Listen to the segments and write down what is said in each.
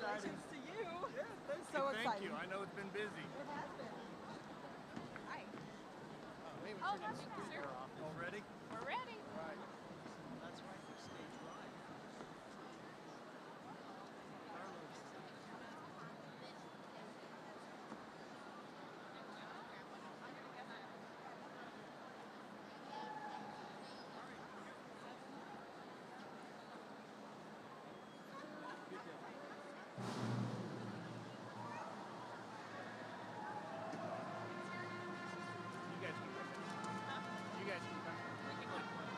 Congratulations to you. Yeah, thank So you. Thank exciting. you. I know it's been busy. It has been. Hi. Oh, that's sure. All ready? We're ready. All right. That's right, for stage right. You guys keep coming. You guys keep coming.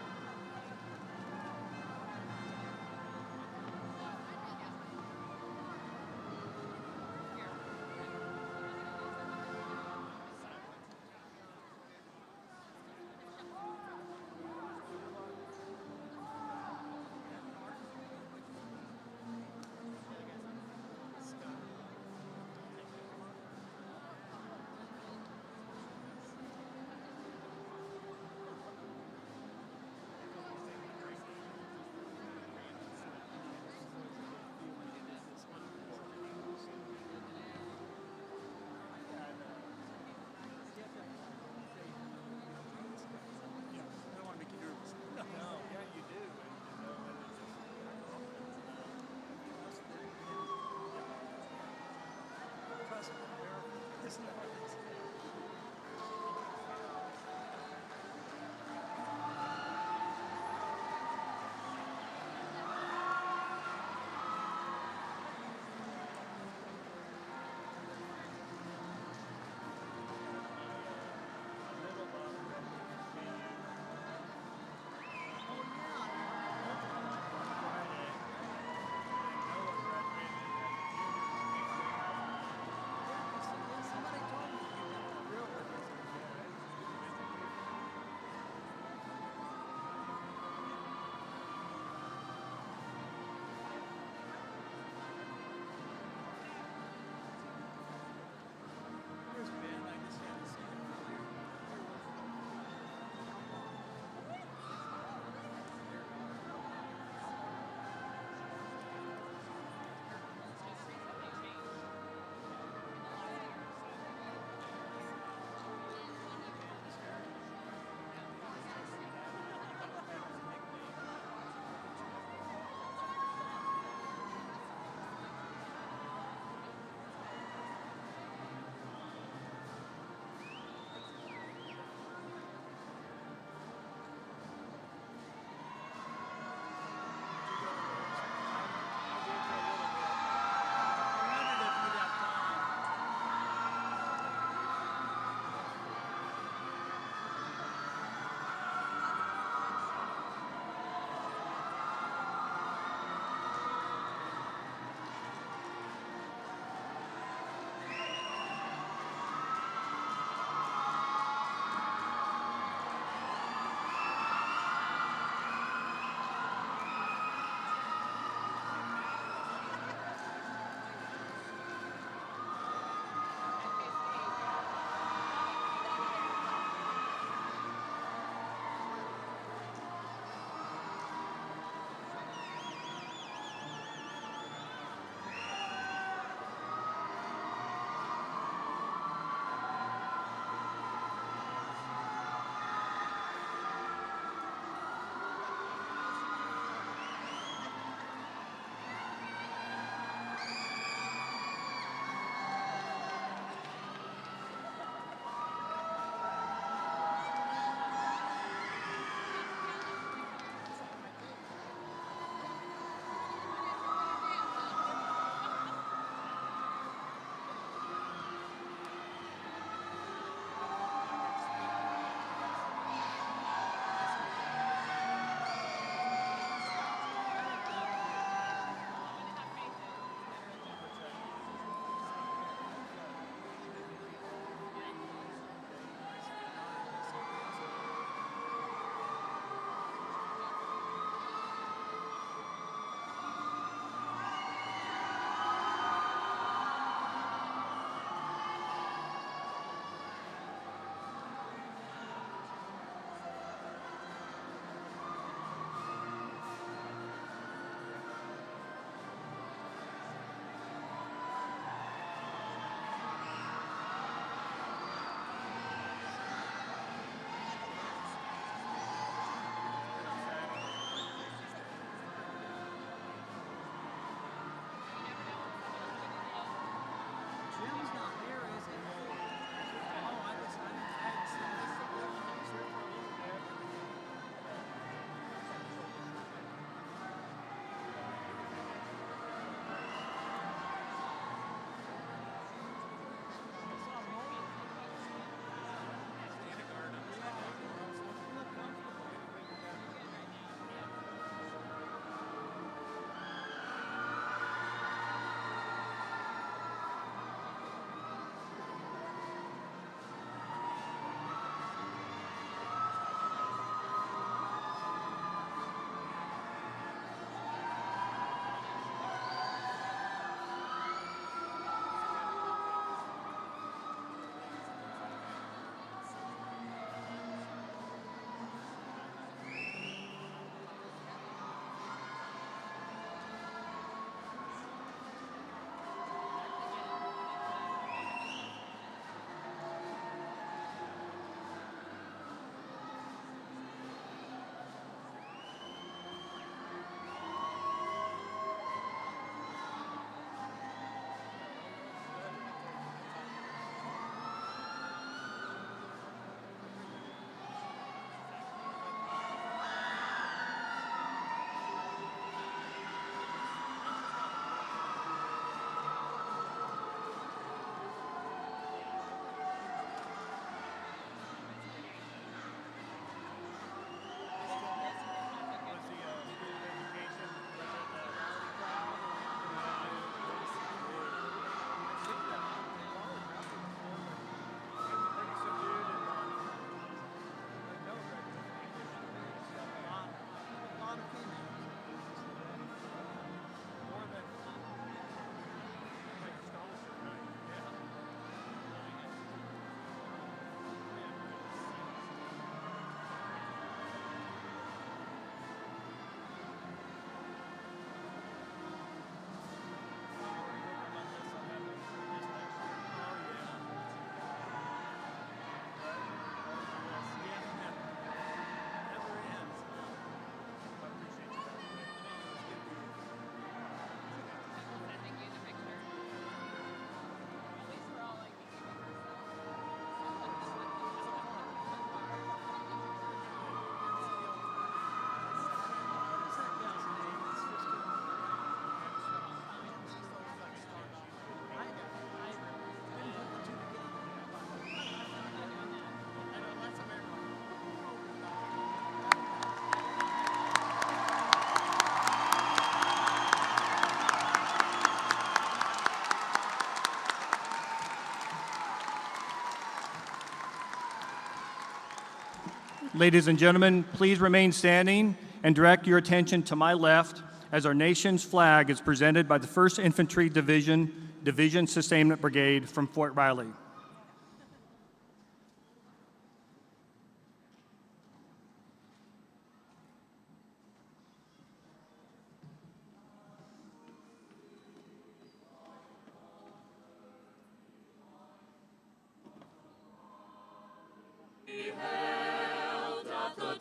ladies and gentlemen, please remain standing and direct your attention to my left as our nation's flag is presented by the 1st Infantry Division, Division Sustainment Brigade from Fort Riley.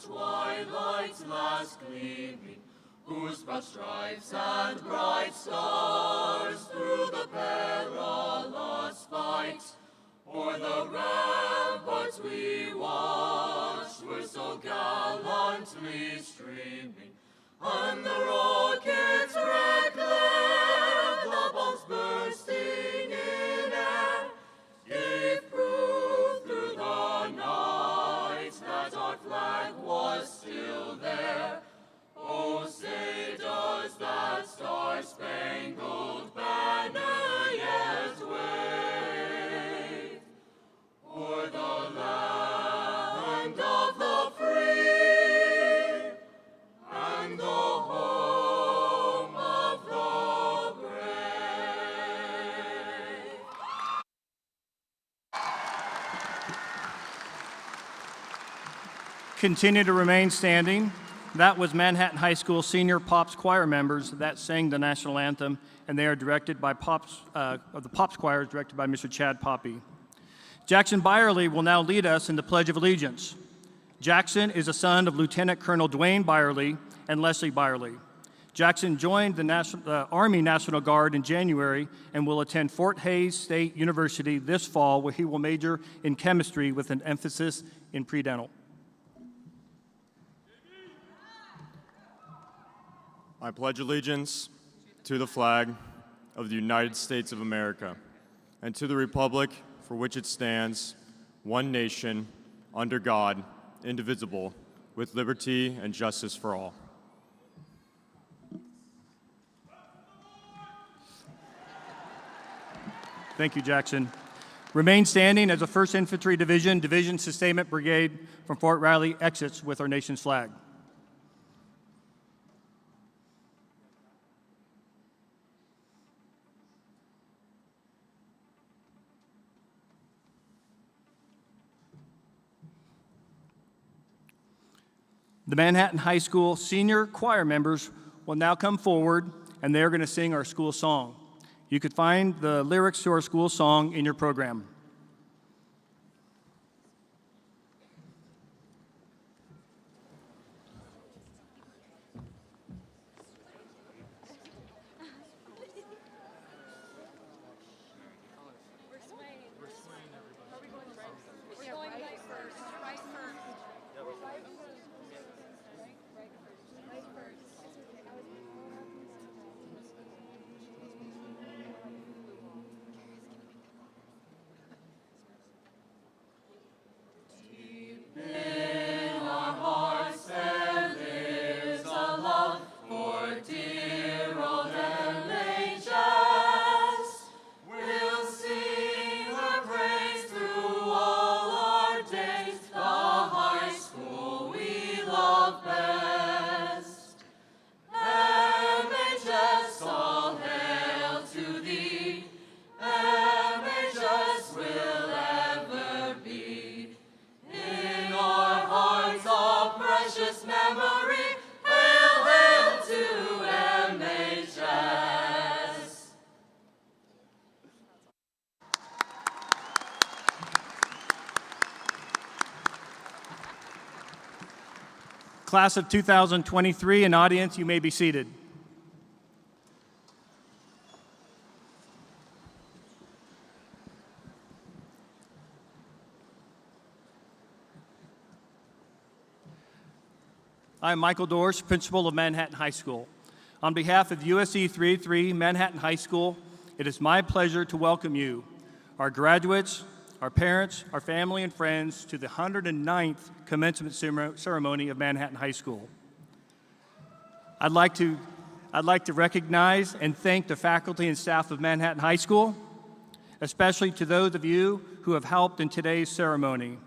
Twilight's last gleaming, whose broad stripes and bright stars through the perilous fight, o'er the ramparts we watched were so gallantly streaming, and the rockets' red glare, the bombs bursting in air, gave proof through the night that our flag was still there. Oh, say does that star-spangled banner yet wave o'er the land of the free and the home of the brave? Continue to remain standing. That was Manhattan High School senior Pops choir members that sang the national anthem, and they are directed by the Pops choir is directed by Mr. Chad Poppy. Jackson Byerly will now lead us in the Pledge of Allegiance. Jackson is a son of Lieutenant Colonel Dwayne Byerly and Leslie Byerly. Jackson joined the Army National Guard in January and will attend Fort Hays State University this fall, where he will major in chemistry with an emphasis in pre-dental. I pledge allegiance to the flag of the United States of America and to the republic for which it stands, one nation, under God, indivisible, with liberty and justice for all. Thank you, Jackson. Remain standing as the 1st Infantry Division, Division Sustainment Brigade from Fort Riley exits with our nation's flag. The Manhattan High School senior choir members will now come forward, and they're going to sing our school song. You could find the lyrics to our school song in your program. Class of 2023 and audience, you may be seated. I am Michael Dorsch, principal of Manhattan High School. On behalf of USC 383 Manhattan High School, it is my pleasure to welcome you, our graduates, our parents, our family, and friends to the 109th commencement ceremony of Manhattan High School. I'd like to recognize and thank the faculty and staff of Manhattan High School, especially to those of you who have helped in today's ceremony.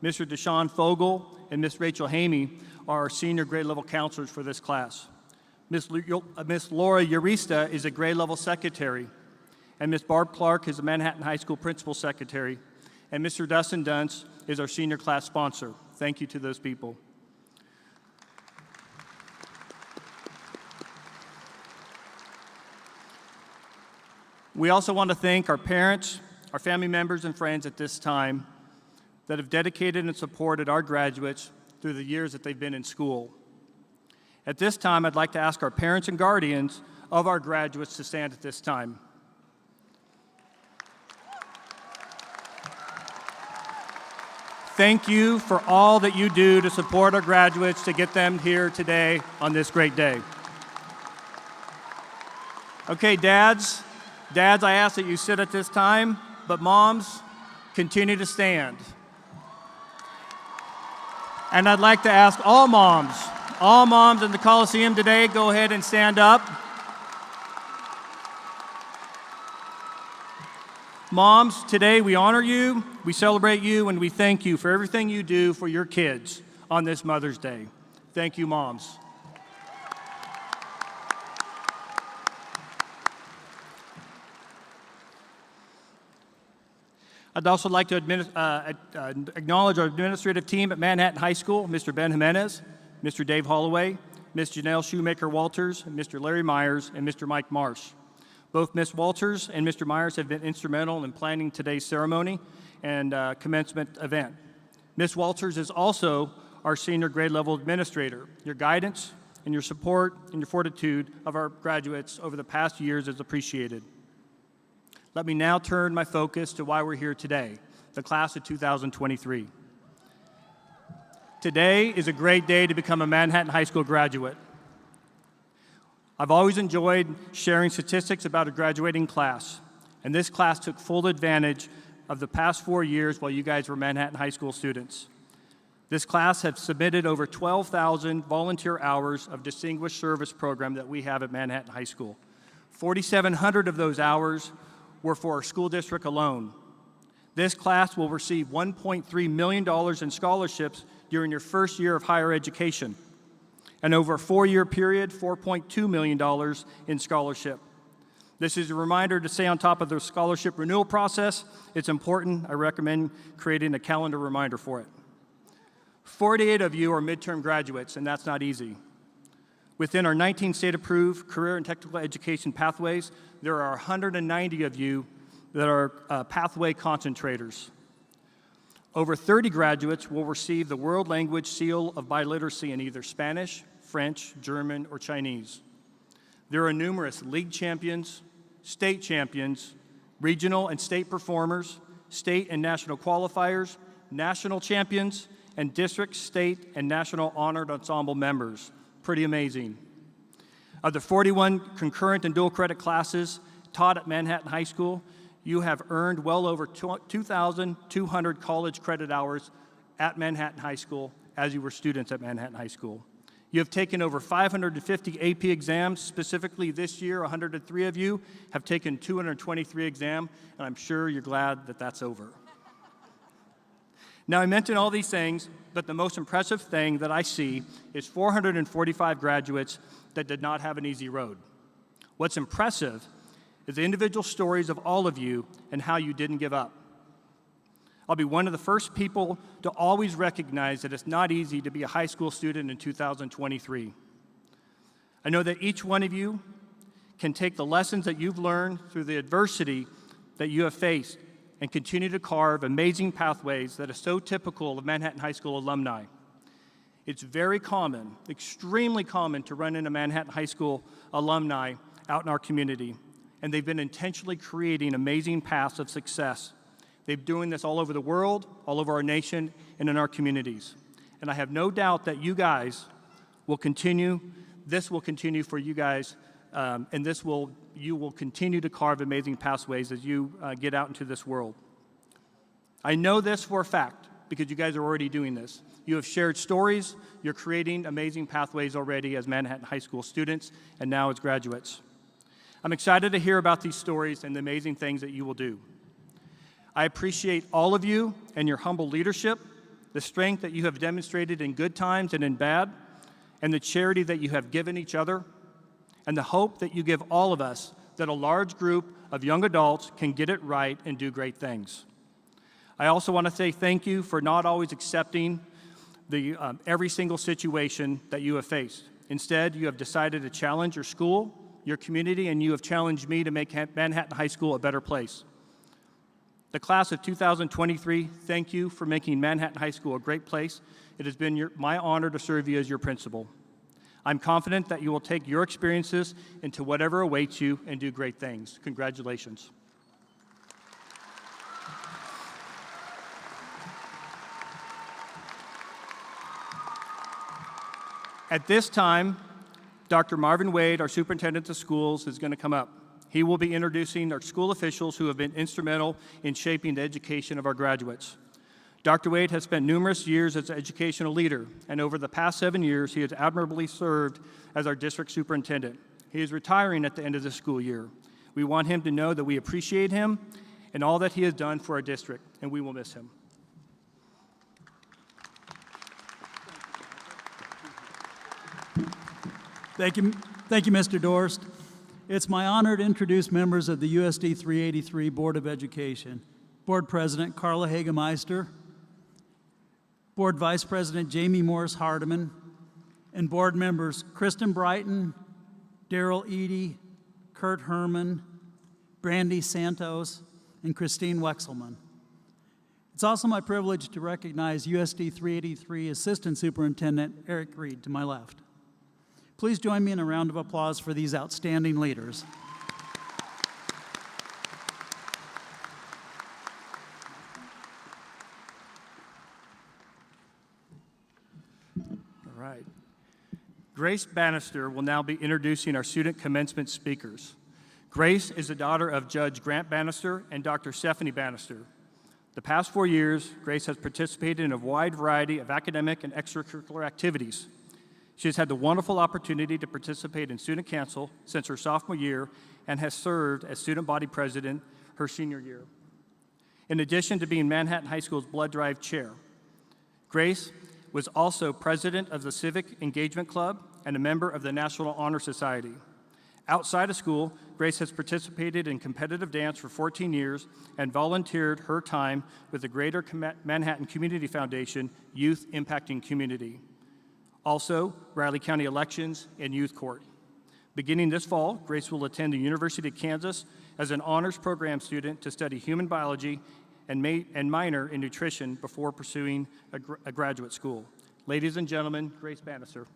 Mr. Deshaun Fogel and Miss Rachel Hamey are our senior grade level counselors for this class. Miss Laura Urista is a grade level secretary, and Miss Barb Clark is the Manhattan High School principal secretary, and Mr. Dustin Dunce is our senior class sponsor. Thank you to those people. We also want to thank our parents, our family members, and friends at this time that have dedicated and supported our graduates through the years that they've been in school. At this time, I'd like to ask our parents and guardians of our graduates to stand at this time. Thank you for all that you do to support our graduates to get them here today on this great day. Okay, dads, I ask that you sit at this time, but moms, continue to stand. And I'd like to ask all moms in the Coliseum today, go ahead and stand up. Moms, today we honor you, we celebrate you, and we thank you for everything you do for your kids on this Mother's Day. Thank you, moms. I'd also like to acknowledge our administrative team at Manhattan High School, Mr. Ben Jimenez, Mr. Dave Holloway, Ms. Janelle Shoemaker-Walters, Mr. Larry Myers, and Mr. Mike Marsh. Both Ms. Walters and Mr. Myers have been instrumental in planning today's ceremony and commencement event. Ms. Walters is also our senior grade level administrator. Your guidance and your support and your fortitude of our graduates over the past years is appreciated. Let me now turn my focus to why we're here today, the class of 2023. Today is a great day to become a Manhattan High School graduate. I've always enjoyed sharing statistics about a graduating class, and this class took full advantage of the past 4 years while you guys were Manhattan High School students. This class has submitted over 12,000 volunteer hours of distinguished service program that we have at Manhattan High School. 4,700 of those hours were for our school district alone. This class will receive $1.3 million in scholarships during your first year of higher education. And over a 4-year period, $4.2 million in scholarship. This is a reminder to stay on top of the scholarship renewal process. It's important. I recommend creating a calendar reminder for it. 48 of you are midterm graduates, and that's not easy. Within our 19 state-approved career and technical education pathways, there are 190 of you that are pathway concentrators. Over 30 graduates will receive the World Language Seal of Biliteracy in either Spanish, French, German, or Chinese. There are numerous league champions, state champions, regional and state performers, state and national qualifiers, national champions, and district, state, and national honored ensemble members. Pretty amazing. Of the 41 concurrent and dual credit classes taught at Manhattan High School, you have earned well over 2,200 college credit hours at Manhattan High School as you were students at Manhattan High School. You have taken over 550 AP exams. Specifically this year, 103 of you have taken 223 exams, and I'm sure you're glad that that's over. Now, I mentioned all these things, but the most impressive thing that I see is 445 graduates that did not have an easy road. What's impressive is the individual stories of all of you and how you didn't give up. I'll be one of the first people to always recognize that it's not easy to be a high school student in 2023. I know that each one of you can take the lessons that you've learned through the adversity that you have faced and continue to carve amazing pathways that are so typical of Manhattan High School alumni. It's very common, extremely common, to run into Manhattan High School alumni out in our community, and they've been intentionally creating amazing paths of success. They're doing this all over the world, all over our nation, and in our communities. And I have no doubt that you guys will continue, this will continue for you guys, and you will continue to carve amazing pathways as you get out into this world. I know this for a fact because you guys are already doing this. You have shared stories, you're creating amazing pathways already as Manhattan High School students and now as graduates. I'm excited to hear about these stories and the amazing things that you will do. I appreciate all of you and your humble leadership, the strength that you have demonstrated in good times and in bad, and the charity that you have given each other, and the hope that you give all of us that a large group of young adults can get it right and do great things. I also want to say thank you for not always accepting every single situation that you have faced. Instead, you have decided to challenge your school, your community, and you have challenged me to make Manhattan High School a better place. The class of 2023, thank you for making Manhattan High School a great place. It has been my honor to serve you as your principal. I'm confident that you will take your experiences into whatever awaits you and do great things. Congratulations. At this time, Dr. Marvin Wade, our superintendent of schools, is going to come up. He will be introducing our school officials who have been instrumental in shaping the education of our graduates. Dr. Wade has spent numerous years as an educational leader, and over the past 7 years, he has admirably served as our district superintendent. He is retiring at the end of the school year. We want him to know that we appreciate him and all that he has done for our district, and we will miss him. Thank you, Mr. Dorst. It's my honor to introduce members of the USD 383 Board of Education. Board President Carla Hagemeister, Board Vice President Jamie Morris Hardiman, and board members Kristen Brighton, Daryl Eady, Kurt Herman, Brandy Santos, and Christine Wexelman. It's also my privilege to recognize USD 383 Assistant Superintendent Eric Reed to my left. Please join me in a round of applause for these outstanding leaders. All right. Grace Bannister will now be introducing our student commencement speakers. Grace is the daughter of Judge Grant Bannister and Dr. Stephanie Bannister. The past 4 years, Grace has participated in a wide variety of academic and extracurricular activities. She has had the wonderful opportunity to participate in student council since her sophomore year and has served as student body president her senior year. In addition to being Manhattan High School's blood drive chair, Grace was also president of the Civic Engagement Club and a member of the National Honor Society. Outside of school, Grace has participated in competitive dance for 14 years and volunteered her time with the Greater Manhattan Community Foundation Youth Impacting Community. Also, Riley County Elections and Youth Court. Beginning this fall, Grace will attend the University of Kansas as an honors program student to study human biology and minor in nutrition before pursuing a graduate school. Ladies and gentlemen, Grace Bannister.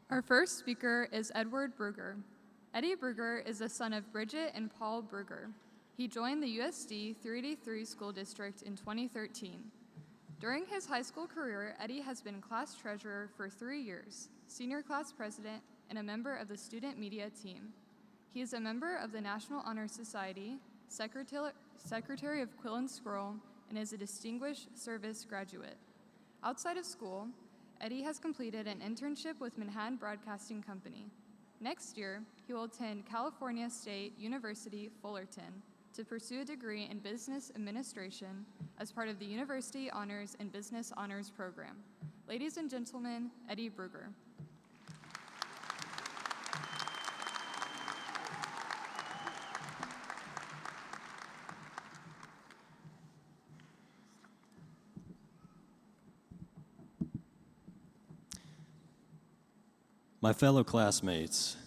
Our first speaker is Edward Bruger. Eddie Bruger is the son of Bridget and Paul Bruger. He joined the USD 383 School District in 2013. During his high school career, Eddie has been class treasurer for 3 years, senior class president, and a member of the student media team. He is a member of the National Honor Society, secretary of Quill and Scroll, and is a distinguished service graduate. Outside of school, Eddie has completed an internship with Manhattan Broadcasting Company. Next year, he will attend California State University, Fullerton, to pursue a degree in business administration as part of the University Honors and Business Honors program. Ladies and gentlemen, Eddie Bruger. My fellow classmates,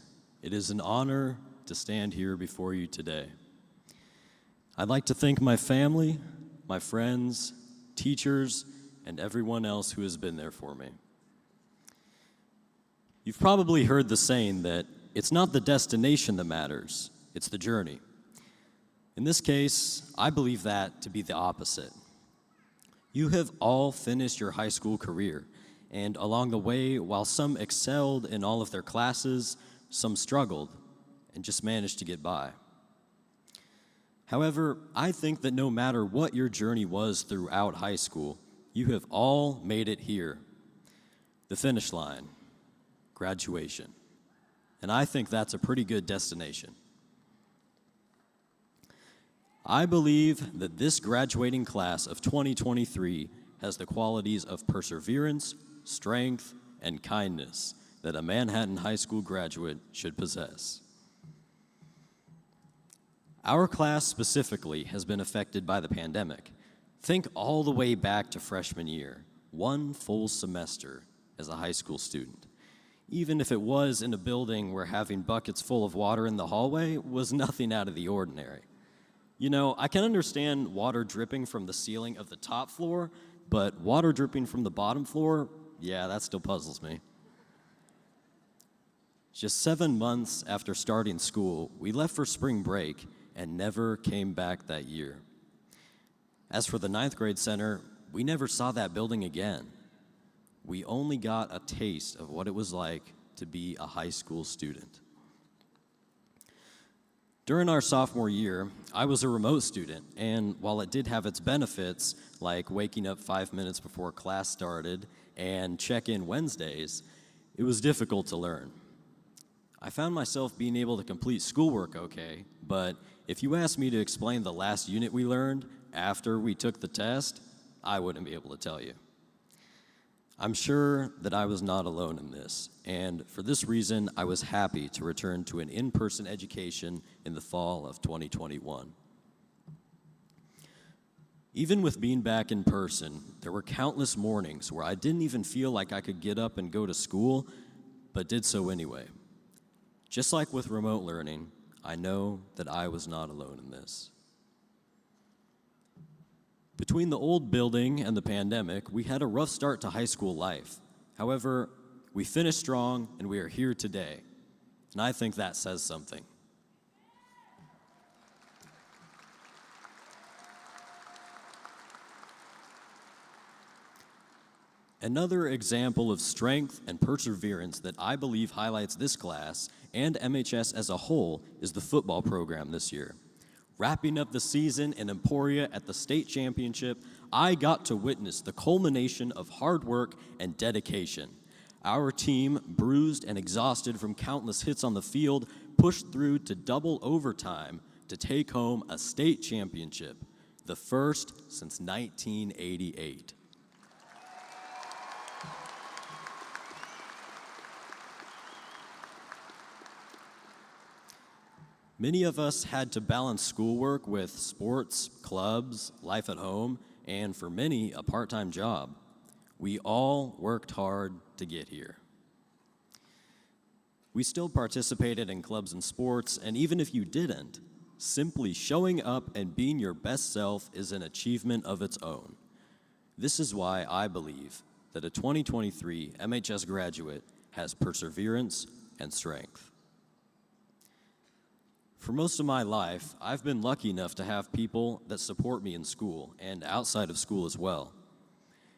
it is an honor to stand here before you today. I'd like to thank my family, my friends, teachers, and everyone else who has been there for me. You've probably heard the saying that it's not the destination that matters, it's the journey. In this case, I believe that to be the opposite. You have all finished your high school career, and along the way, while some excelled in all of their classes, some struggled and just managed to get by. However, I think that no matter what your journey was throughout high school, you have all made it here, the finish line. graduation. And I think that's a pretty good destination. I believe that this graduating class of 2023 has the qualities of perseverance, strength, and kindness that a Manhattan High School graduate should possess. Our class specifically has been affected by the pandemic. Think all the way back to freshman year, one full semester as a high school student. Even if it was in a building where having buckets full of water in the hallway was nothing out of the ordinary. You know, I can understand water dripping from the ceiling of the top floor, but water dripping from the bottom floor, yeah, that still puzzles me. Just 7 months after starting school, we left for spring break and never came back that year. As for the 9th grade center, we never saw that building again. We only got a taste of what it was like to be a high school student. During our sophomore year, I was a remote student, and while it did have its benefits, like waking up 5 minutes before class started and check-in Wednesdays, it was difficult to learn. I found myself being able to complete schoolwork okay, but if you asked me to explain the last unit we learned after we took the test, I wouldn't be able to tell you. I'm sure that I was not alone in this, and for this reason, I was happy to return to an in-person education in the fall of 2021. Even with being back in person, there were countless mornings where I didn't even feel like I could get up and go to school, but did so anyway. Just like with remote learning, I know that I was not alone in this. Between the old building and the pandemic, we had a rough start to high school life. However, we finished strong and we are here today. And I think that says something. Another example of strength and perseverance that I believe highlights this class and MHS as a whole is the football program this year. Wrapping up the season in Emporia at the state championship, I got to witness the culmination of hard work and dedication. Our team, bruised and exhausted from countless hits on the field, pushed through to double overtime to take home a state championship, the first since 1988. Many of us had to balance schoolwork with sports, clubs, life at home, and for many, a part-time job. We all worked hard to get here. We still participated in clubs and sports, and even if you didn't, simply showing up and being your best self is an achievement of its own. This is why I believe that a 2023 MHS graduate has perseverance and strength. For most of my life, I've been lucky enough to have people that support me in school and outside of school as well.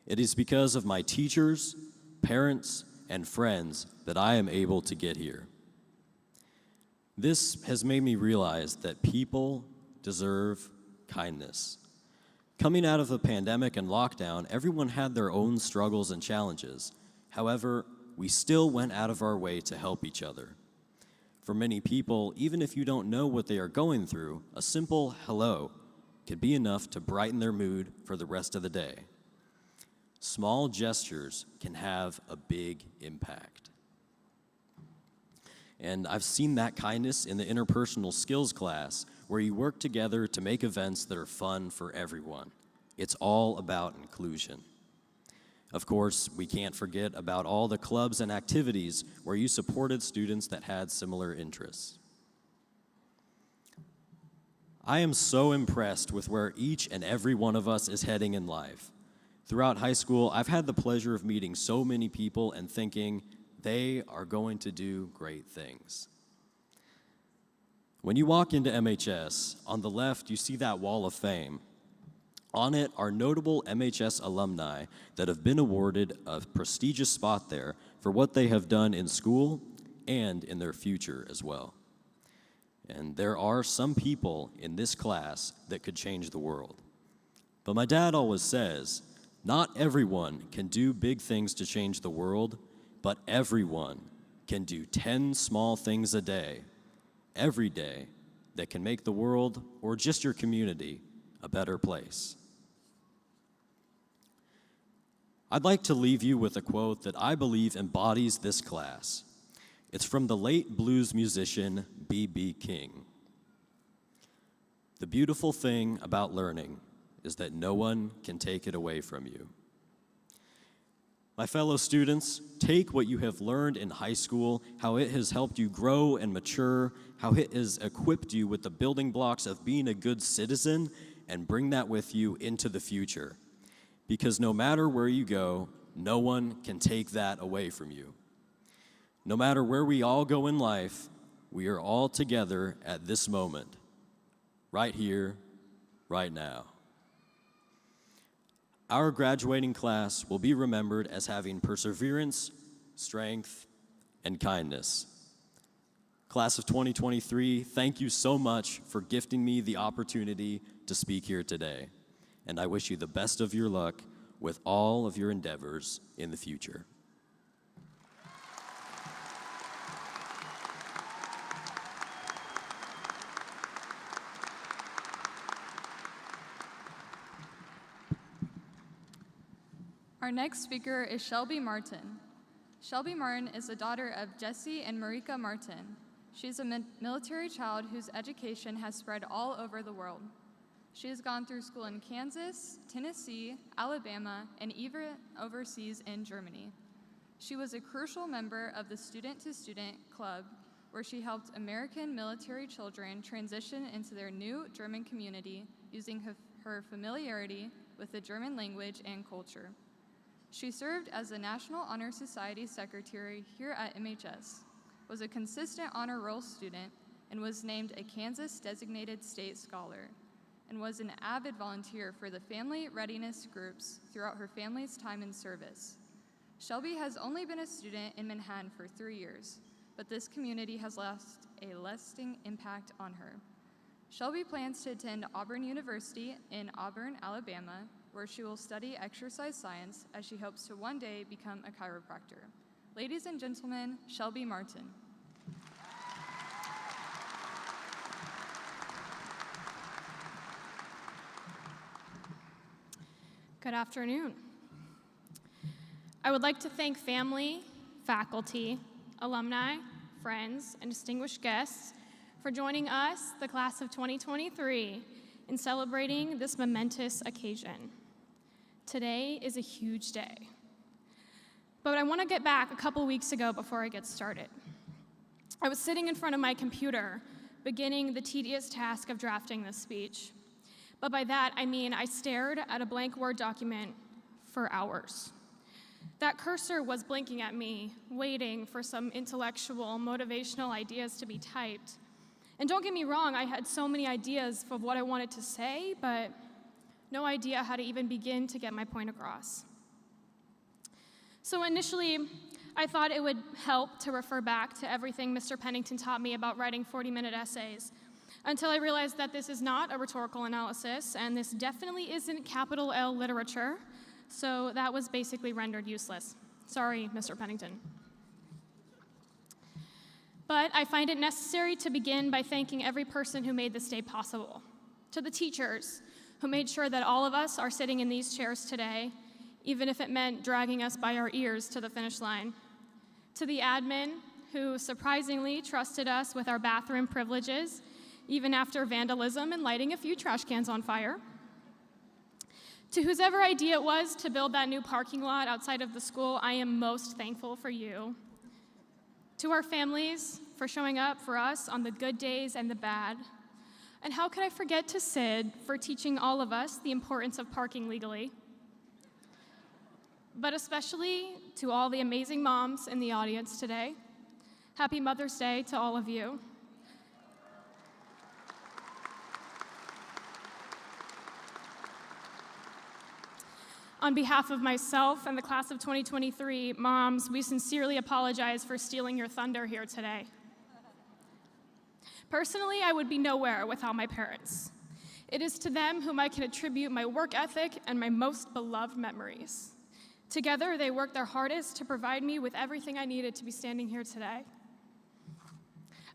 It is because of my teachers, parents, and friends that I am able to get here. This has made me realize that people deserve kindness. Coming out of the pandemic and lockdown, everyone had their own struggles and challenges. However, we still went out of our way to help each other. For many people, even if you don't know what they are going through, a simple hello could be enough to brighten their mood for the rest of the day. Small gestures can have a big impact. And I've seen that kindness in the interpersonal skills class, where you work together to make events that are fun for everyone. It's all about inclusion. Of course, we can't forget about all the clubs and activities where you supported students that had similar interests. I am so impressed with where each and every one of us is heading in life. Throughout high school, I've had the pleasure of meeting so many people and thinking they are going to do great things. When you walk into MHS, on the left you see that wall of fame. On it are notable MHS alumni that have been awarded a prestigious spot there for what they have done in school and in their future as well. And there are some people in this class that could change the world. But my dad always says, not everyone can do big things to change the world, but everyone can do 10 small things a day, every day, that can make the world or just your community a better place. I'd like to leave you with a quote that I believe embodies this class. It's from the late blues musician B.B. King. The beautiful thing about learning is that no one can take it away from you. My fellow students, take what you have learned in high school, how it has helped you grow and mature, how it has equipped you with the building blocks of being a good citizen, and bring that with you into the future. Because no matter where you go, no one can take that away from you. No matter where we all go in life, we are all together at this moment, right here, right now. Our graduating class will be remembered as having perseverance, strength, and kindness. Class of 2023, thank you so much for gifting me the opportunity to speak here today, and I wish you the best of your luck with all of your endeavors in the future. Our next speaker is Shelby Martin. Shelby Martin is the daughter of Jesse and Marika Martin. She's a military child whose education has spread all over the world. She has gone through school in Kansas, Tennessee, Alabama, and even overseas in Germany. She was a crucial member of the Student-to-Student Club, where she helped American military children transition into their new German community using her familiarity with the German language and culture. She served as the National Honor Society Secretary here at MHS, was a consistent honor roll student, and was named a Kansas Designated State Scholar, and was an avid volunteer for the family readiness groups throughout her family's time in service. Shelby has only been a student in Manhattan for 3 years, but this community has left a lasting impact on her. Shelby plans to attend Auburn University in Auburn, Alabama, where she will study exercise science as she hopes to one day become a chiropractor. Ladies and gentlemen, Shelby Martin. Good afternoon. I would like to thank family, faculty, alumni, friends, and distinguished guests for joining us, the class of 2023, in celebrating this momentous occasion. Today is a huge day. But I want to get back a couple weeks ago before I get started. I was sitting in front of my computer, beginning the tedious task of drafting this speech. But by that, I mean I stared at a blank Word document for hours. That cursor was blinking at me, waiting for some intellectual, motivational ideas to be typed. And don't get me wrong, I had so many ideas of what I wanted to say, but no idea how to even begin to get my point across. So initially, I thought it would help to refer back to everything Mr. Pennington taught me about writing 40-minute essays, until I realized that this is not a rhetorical analysis, and this definitely isn't capital L literature, so that was basically rendered useless. Sorry, Mr. Pennington. But I find it necessary to begin by thanking every person who made this day possible. To the teachers, who made sure that all of us are sitting in these chairs today, even if it meant dragging us by our ears to the finish line. To the admin, who surprisingly trusted us with our bathroom privileges, even after vandalism and lighting a few trash cans on fire. To whosever idea it was to build that new parking lot outside of the school, I am most thankful for you. To our families for showing up for us on the good days and the bad. And how could I forget to Sid for teaching all of us the importance of parking legally. But especially to all the amazing moms in the audience today. Happy Mother's Day to all of you. On behalf of myself and the class of 2023, moms, we sincerely apologize for stealing your thunder here today. Personally, I would be nowhere without my parents. It is to them whom I can attribute my work ethic and my most beloved memories. Together, they worked their hardest to provide me with everything I needed to be standing here today.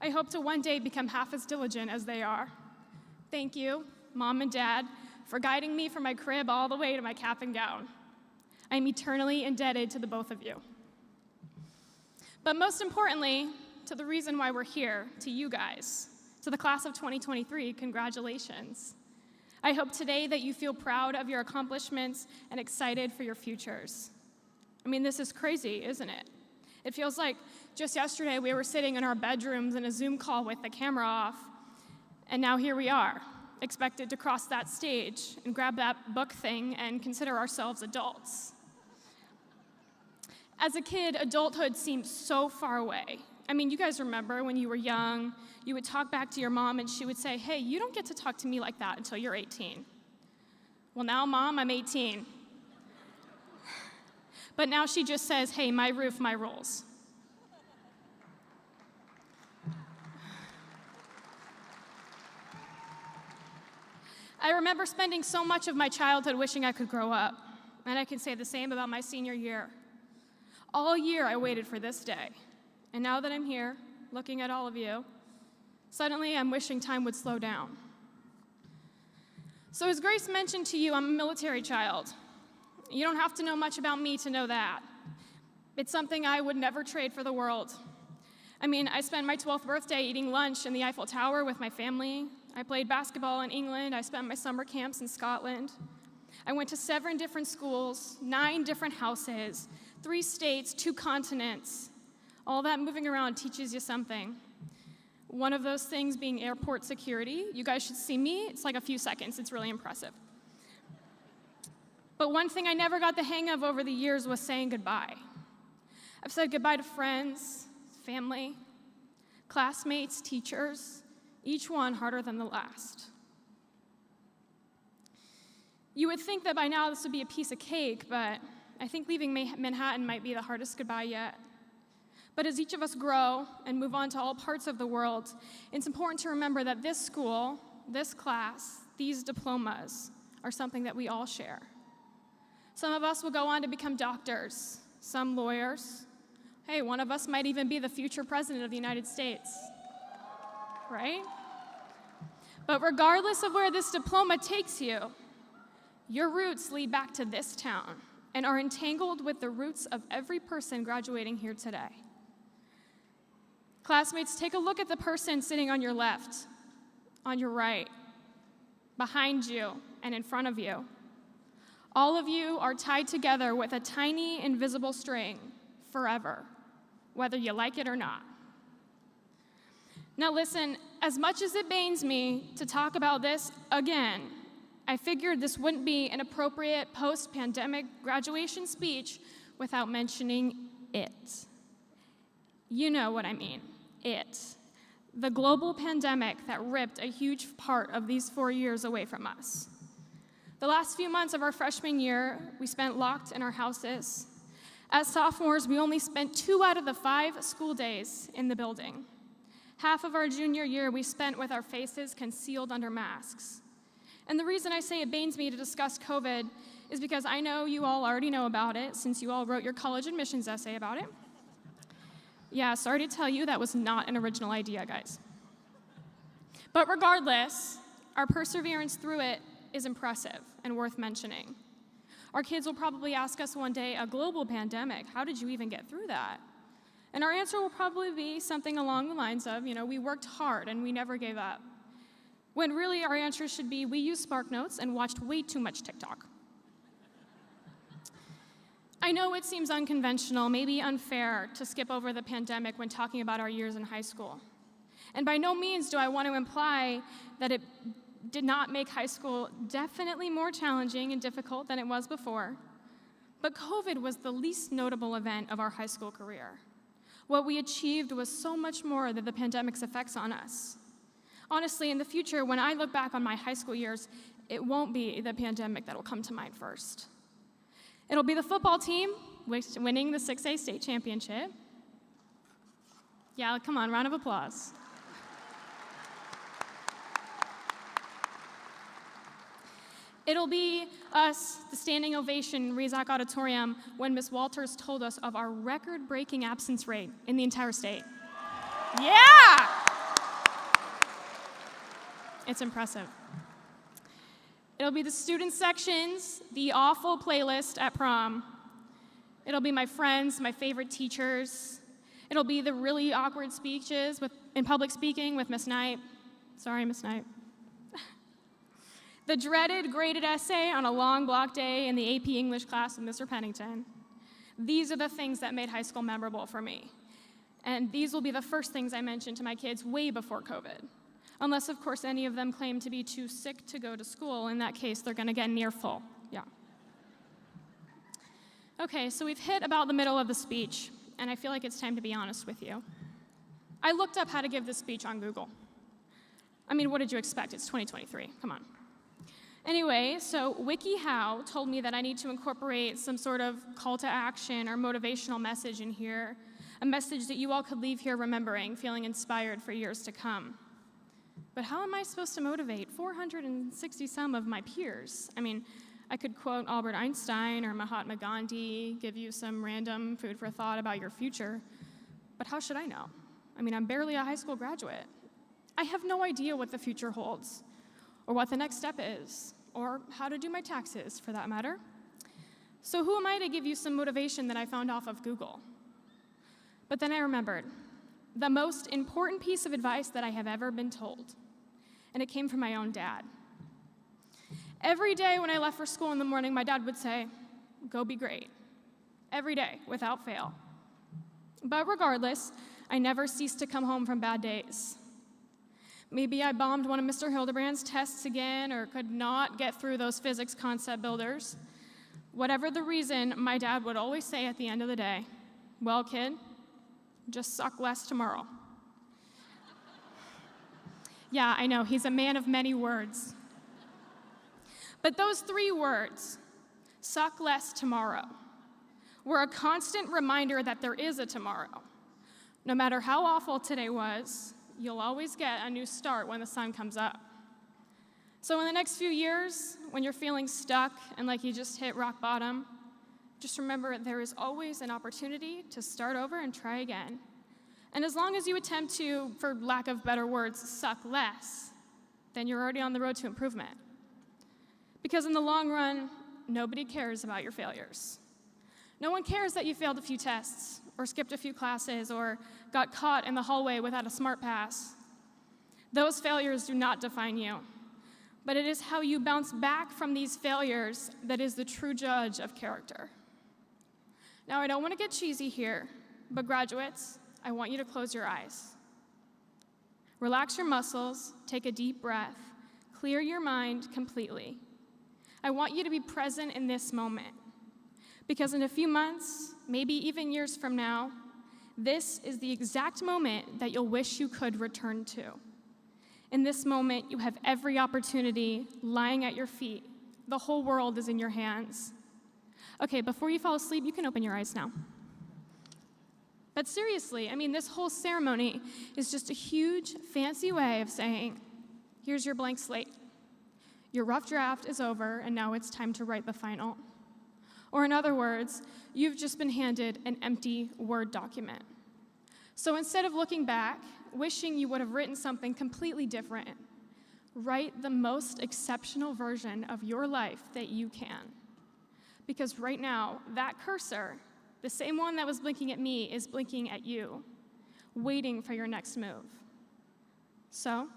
I hope to one day become half as diligent as they are. Thank you, Mom and Dad, for guiding me from my crib all the way to my cap and gown. I am eternally indebted to the both of you. But most importantly, to the reason why we're here, to you guys, to the class of 2023, congratulations. I hope today that you feel proud of your accomplishments and excited for your futures. I mean, this is crazy, isn't it? It feels like just yesterday we were sitting in our bedrooms in a Zoom call with the camera off, and now here we are, expected to cross that stage and grab that book thing and consider ourselves adults. As a kid, adulthood seemed so far away. I mean, you guys remember when you were young, you would talk back to your mom and she would say, hey, you don't get to talk to me like that until you're 18. Well, now, Mom, I'm 18. But now she just says, hey, my roof, my rules. I remember spending so much of my childhood wishing I could grow up, and I can say the same about my senior year. All year I waited for this day, and now that I'm here, looking at all of you, suddenly I'm wishing time would slow down. So as Grace mentioned to you, I'm a military child. You don't have to know much about me to know that. It's something I would never trade for the world. I mean, I spent my 12th birthday eating lunch in the Eiffel Tower with my family. I played basketball in England. I spent my summer camps in Scotland. I went to 7 different schools, 9 different houses, 3 states, 2 continents. All that moving around teaches you something. One of those things being airport security. You guys should see me. It's like a few seconds. It's really impressive. But one thing I never got the hang of over the years was saying goodbye. I've said goodbye to friends, family, classmates, teachers, each one harder than the last. You would think that by now this would be a piece of cake, but I think leaving Manhattan might be the hardest goodbye yet. But as each of us grow and move on to all parts of the world, it's important to remember that this school, this class, these diplomas are something that we all share. Some of us will go on to become doctors, some lawyers. Hey, one of us might even be the future president of the United States, right? But regardless of where this diploma takes you, your roots lead back to this town and are entangled with the roots of every person graduating here today. Classmates, take a look at the person sitting on your left, on your right, behind you, and in front of you. All of you are tied together with a tiny, invisible string forever, whether you like it or not. Now listen, as much as it pains me to talk about this again, I figured this wouldn't be an appropriate post-pandemic graduation speech without mentioning it. You know what I mean, it. The global pandemic that ripped a huge part of these 4 years away from us. The last few months of our freshman year, we spent locked in our houses. As sophomores, we only spent 2 out of the 5 school days in the building. Half of our junior year we spent with our faces concealed under masks. And the reason I say it pains me to discuss COVID is because I know you all already know about it since you all wrote your college admissions essay about it. Yeah, sorry to tell you, that was not an original idea, guys. But regardless, our perseverance through it is impressive and worth mentioning. Our kids will probably ask us one day, a global pandemic, how did you even get through that? And our answer will probably be something along the lines of, we worked hard and we never gave up. When really our answer should be, we used SparkNotes and watched way too much TikTok. I know it seems unconventional, maybe unfair, to skip over the pandemic when talking about our years in high school. And by no means do I want to imply that it did not make high school definitely more challenging and difficult than it was before. But COVID was the least notable event of our high school career. What we achieved was so much more than the pandemic's effects on us. Honestly, in the future, when I look back on my high school years, it won't be the pandemic that will come to mind first. It'll be the football team winning the 6A state championship. Yeah, come on, round of applause. It'll be us, the standing ovation in Rezac Auditorium, when Ms. Walters told us of our record-breaking absence rate in the entire state. Yeah! It's impressive. It'll be the student sections, the awful playlist at prom. It'll be my friends, my favorite teachers. It'll be the really awkward speeches in public speaking with Miss Knight. Sorry, Miss Knight. The dreaded graded essay on a long block day in the AP English class with Mr. Pennington. These are the things that made high school memorable for me. And these will be the first things I mention to my kids way before COVID. Unless, of course, any of them claim to be too sick to go to school. In that case, they're gonna get near full, yeah. Okay, so we've hit about the middle of the speech, and I feel like it's time to be honest with you. I looked up how to give this speech on Google. I mean, what did you expect? It's 2023, come on. Anyway, so WikiHow told me that I need to incorporate some sort of call to action or motivational message in here, a message that you all could leave here remembering, feeling inspired for years to come. But how am I supposed to motivate 460 some of my peers? I mean, I could quote Albert Einstein or Mahatma Gandhi, give you some random food for thought about your future, but how should I know? I mean, I'm barely a high school graduate. I have no idea what the future holds, or what the next step is, or how to do my taxes, for that matter. So who am I to give you some motivation that I found off of Google? But then I remembered the most important piece of advice that I have ever been told, and it came from my own dad. Every day when I left for school in the morning, my dad would say, "Go be great." Every day, without fail. But regardless, I never ceased to come home from bad days. Maybe I bombed one of Mr. Hildebrand's tests again, or could not get through those physics concept builders. Whatever the reason, my dad would always say at the end of the day, "Well, kid, just suck less tomorrow." Yeah, I know, he's a man of many words. But those 3 words, suck less tomorrow, were a constant reminder that there is a tomorrow. No matter how awful today was, you'll always get a new start when the sun comes up. So in the next few years, when you're feeling stuck and like you just hit rock bottom, just remember there is always an opportunity to start over and try again. And as long as you attempt to, for lack of better words, suck less, then you're already on the road to improvement. Because in the long run, nobody cares about your failures. No one cares that you failed a few tests, or skipped a few classes, or got caught in the hallway without a smart pass. Those failures do not define you, but it is how you bounce back from these failures that is the true judge of character. Now, I don't want to get cheesy here, but graduates, I want you to close your eyes. Relax your muscles, take a deep breath, clear your mind completely. I want you to be present in this moment, because in a few months, maybe even years from now, this is the exact moment that you'll wish you could return to. In this moment, you have every opportunity lying at your feet. The whole world is in your hands. Okay, before you fall asleep, you can open your eyes now. But seriously, I mean, this whole ceremony is just a huge, fancy way of saying, here's your blank slate. Your rough draft is over, and now it's time to write the final. Or in other words, you've just been handed an empty Word document. So instead of looking back, wishing you would have written something completely different, write the most exceptional version of your life that you can. Because right now, that cursor, the same one that was blinking at me, is blinking at you, waiting for your next move. So,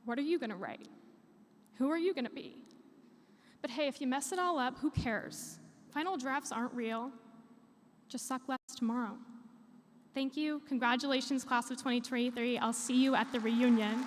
what are you gonna write? Who are you gonna be? But hey, if you mess it all up, who cares? Final drafts aren't real. Just suck less tomorrow. Thank you. Congratulations, class of 2023. I'll see you at the reunion.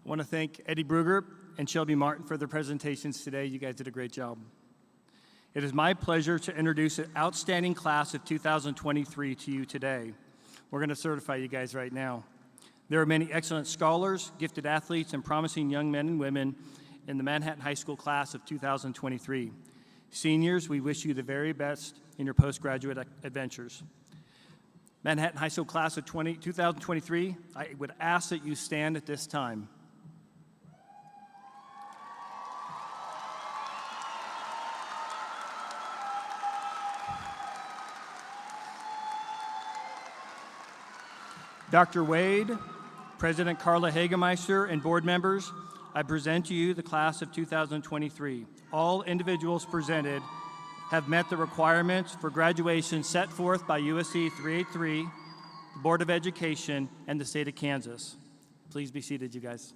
I want to thank Eddie Bruger and Shelby Martin for their presentations today. You guys did a great job. It is my pleasure to introduce an outstanding class of 2023 to you today. We're going to certify you guys right now. There are many excellent scholars, gifted athletes, and promising young men and women in the Manhattan High School class of 2023. Seniors, we wish you the very best in your postgraduate adventures. Manhattan High School class of 2023, I would ask that you stand at this time. Dr. Wade, President Carla Hagemeister, and board members, I present to you the class of 2023. All individuals presented have met the requirements for graduation set forth by USD 383, the Board of Education, and the state of Kansas. Please be seated, you guys.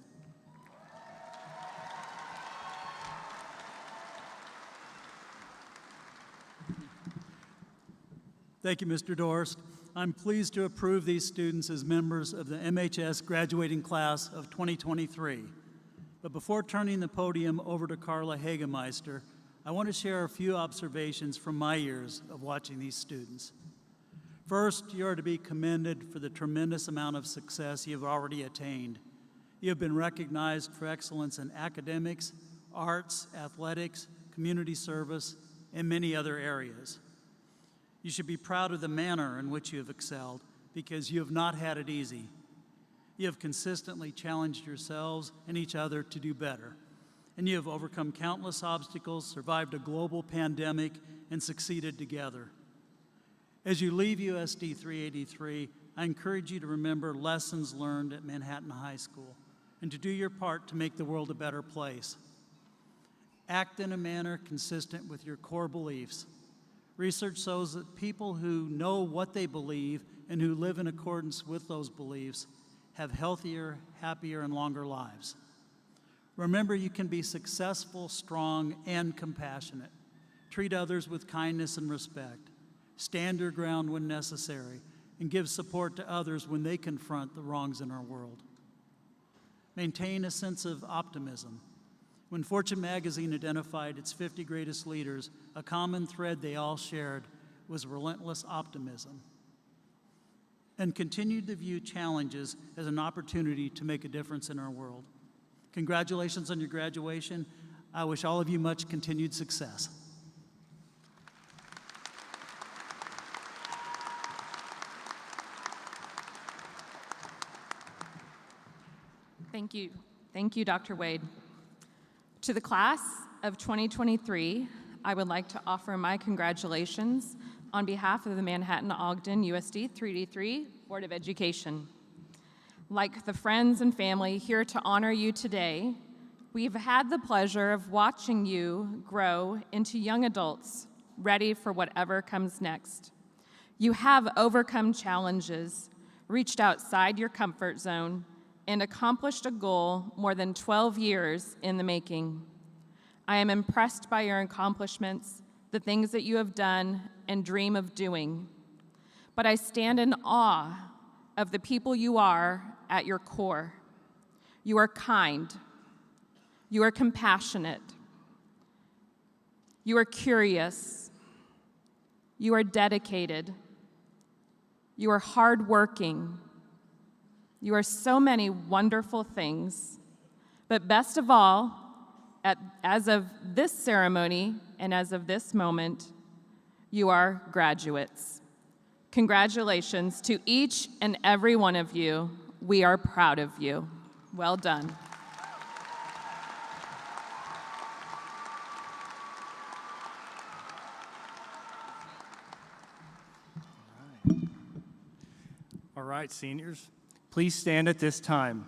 Thank you, Mr. Dorst. I'm pleased to approve these students as members of the MHS graduating class of 2023. But before turning the podium over to Carla Hagemeister, I want to share a few observations from my years of watching these students. First, you are to be commended for the tremendous amount of success you have already attained. You have been recognized for excellence in academics, arts, athletics, community service, and many other areas. You should be proud of the manner in which you have excelled because you have not had it easy. You have consistently challenged yourselves and each other to do better. And you have overcome countless obstacles, survived a global pandemic, and succeeded together. As you leave USD 383, I encourage you to remember lessons learned at Manhattan High School and to do your part to make the world a better place. Act in a manner consistent with your core beliefs. Research shows that people who know what they believe and who live in accordance with those beliefs have healthier, happier, and longer lives. Remember, you can be successful, strong, and compassionate. Treat others with kindness and respect. Stand your ground when necessary, and give support to others when they confront the wrongs in our world. Maintain a sense of optimism. When Fortune magazine identified its 50 greatest leaders, a common thread they all shared was relentless optimism. And continued to view challenges as an opportunity to make a difference in our world. Congratulations on your graduation. I wish all of you much continued success. Thank you. Thank you, Dr. Wade. To the class of 2023, I would like to offer my congratulations on behalf of the Manhattan-Ogden USD 383 Board of Education. Like the friends and family here to honor you today, we've had the pleasure of watching you grow into young adults ready for whatever comes next. You have overcome challenges, reached outside your comfort zone, and accomplished a goal more than 12 years in the making. I am impressed by your accomplishments, the things that you have done and dream of doing. But I stand in awe of the people you are at your core. You are kind. You are compassionate. You are curious. You are dedicated. You are hardworking. You are so many wonderful things. But best of all, as of this ceremony and as of this moment, you are graduates. Congratulations to each and every one of you. We are proud of you. Well done. All right, seniors, please stand at this time.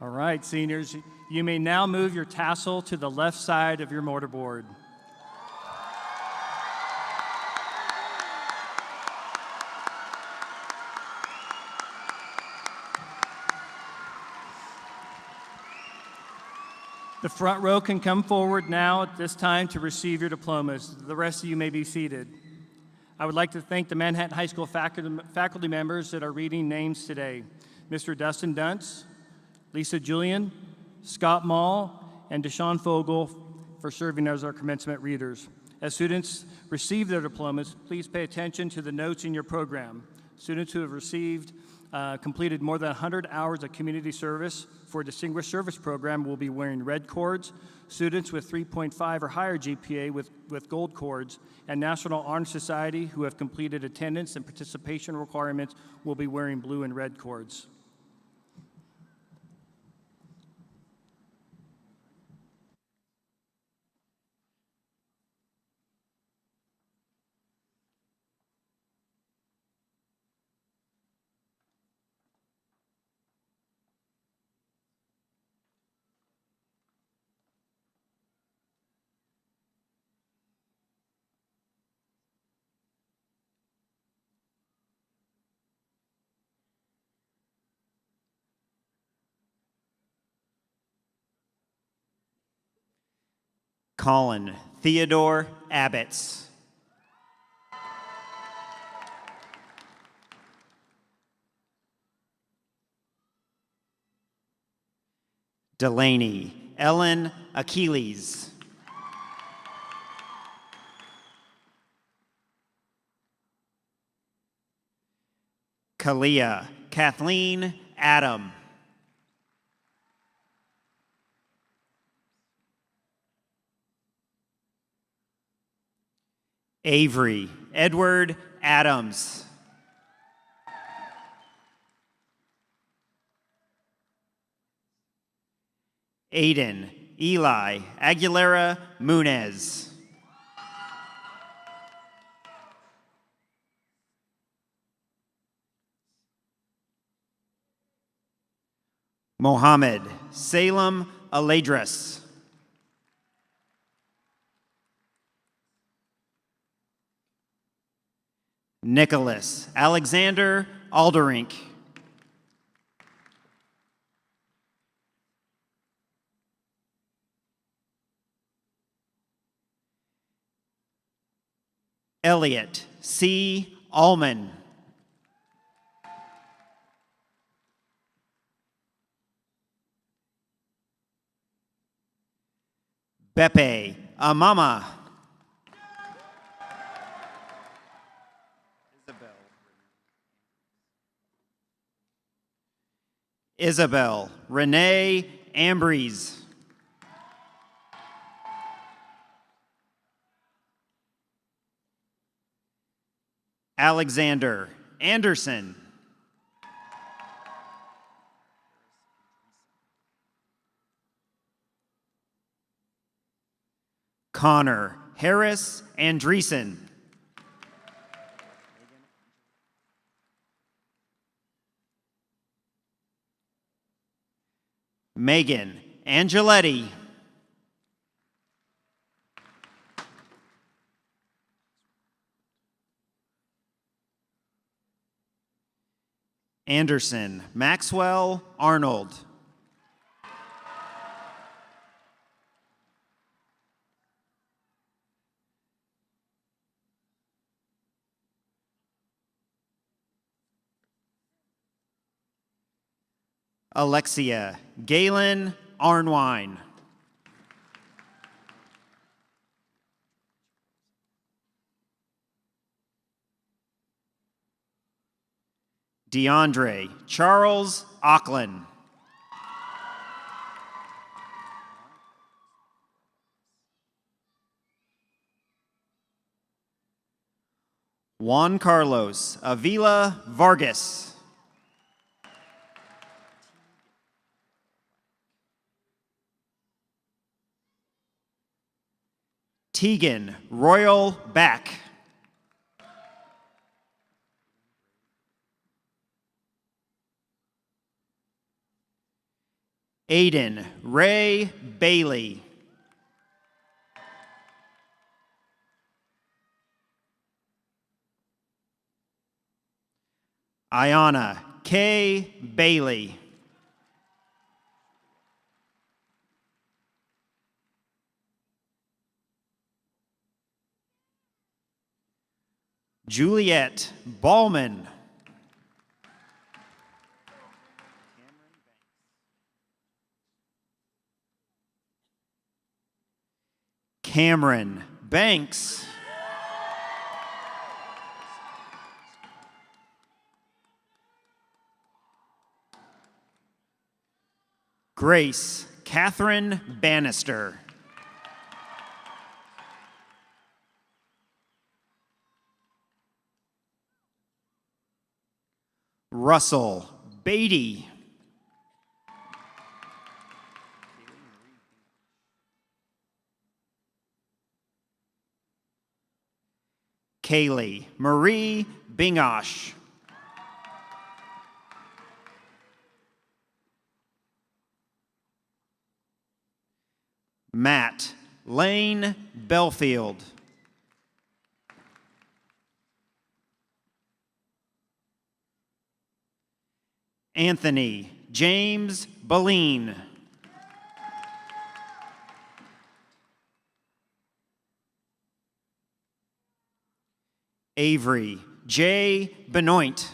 All right, seniors, you may now move your tassel to the left side of your mortarboard. The front row can come forward now at this time to receive your diplomas. The rest of you may be seated. I would like to thank the Manhattan High School faculty members that are reading names today. Mr. Dustin Duntz, Lisa Julian, Scott Mall, and Deshaun Fogel for serving as our commencement readers. As students receive their diplomas, please pay attention to the notes in your program. Students who have completed more than 100 hours of community service for a distinguished service program will be wearing red cords. Students with 3.5 or higher GPA with gold cords, and National Honor Society who have completed attendance and participation requirements will be wearing blue and red cords. Colin Theodore Abbots. Delaney Ellen Achilles. Kalia Kathleen Adam. Avery Edward Adams. Aiden Eli Aguilera Munez. Mohammed Salem Aladras. Nicholas Alexander Alderink. Elliot C. Allman. Beppe Amama. Isabel Renee Ambries. Alexander Anderson. Connor Harris Andreessen. Megan Angeletti. Anderson Maxwell Arnold. Alexia Galen Arnwine. DeAndre Charles Auckland. Juan Carlos Avila Vargas. Tegan Royal Back. Aiden Ray Bailey. Ayana K. Bailey. Juliet Ballman. Cameron Banks. Grace Catherine Bannister. Russell Beatty. Kaylee Marie Bingosh. Matt Lane Belfield. Anthony James Boleen. Avery J. Benoit.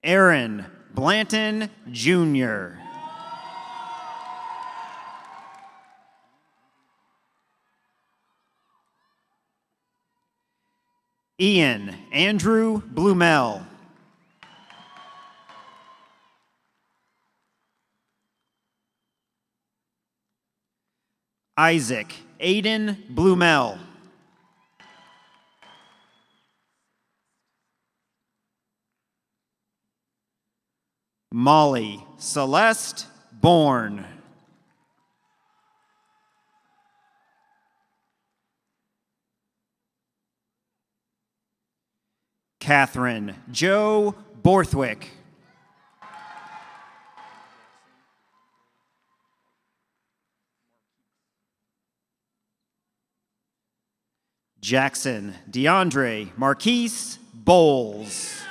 Aaron Blanton Jr. Ian Andrew Blumel. Isaac Aiden Blumel. Molly Celeste Bourne. Catherine Joe Borthwick. Jackson DeAndre Marquise Bowles.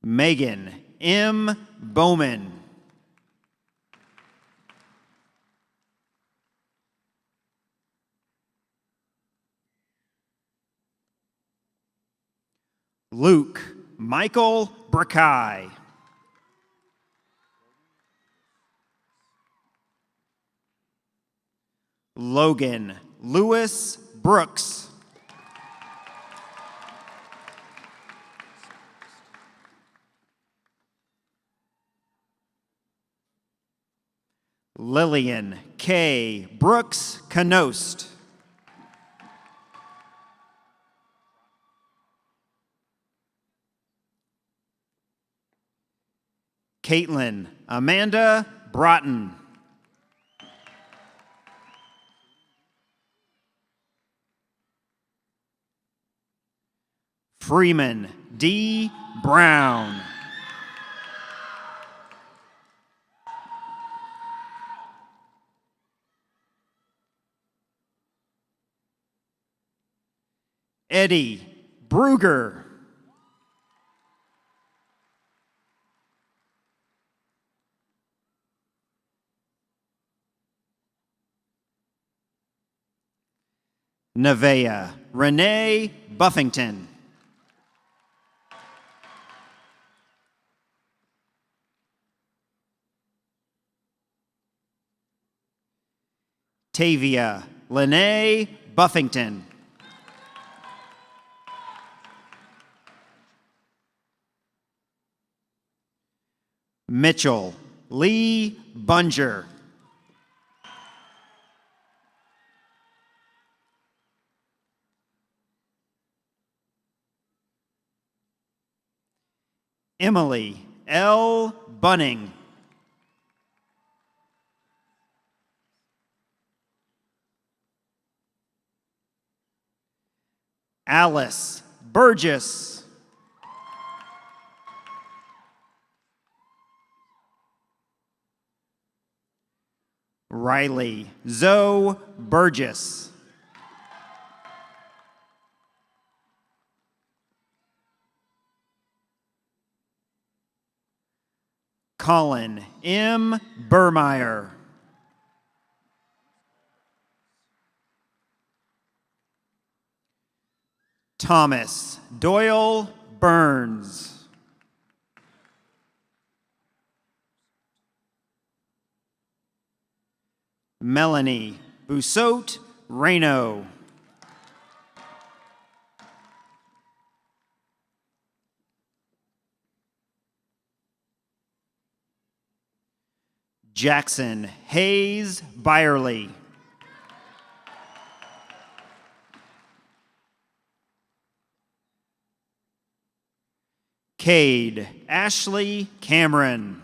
Megan M. Bowman. Luke Michael Brackay. Logan Lewis Brooks. Lillian K. Brooks Canost. Caitlin Amanda Broughton. Freeman D. Brown. Eddie Bruger. Nevaeh Renee Buffington. Tavia Lene Buffington. Mitchell Lee Bunger. Emily L. Bunning. Alice Burgess. Riley Zoe Burgess. Colin M. Burmeyer. Thomas Doyle Burns. Melanie Boussault Reyno. Jackson Hayes Byerly. Cade Ashley Cameron.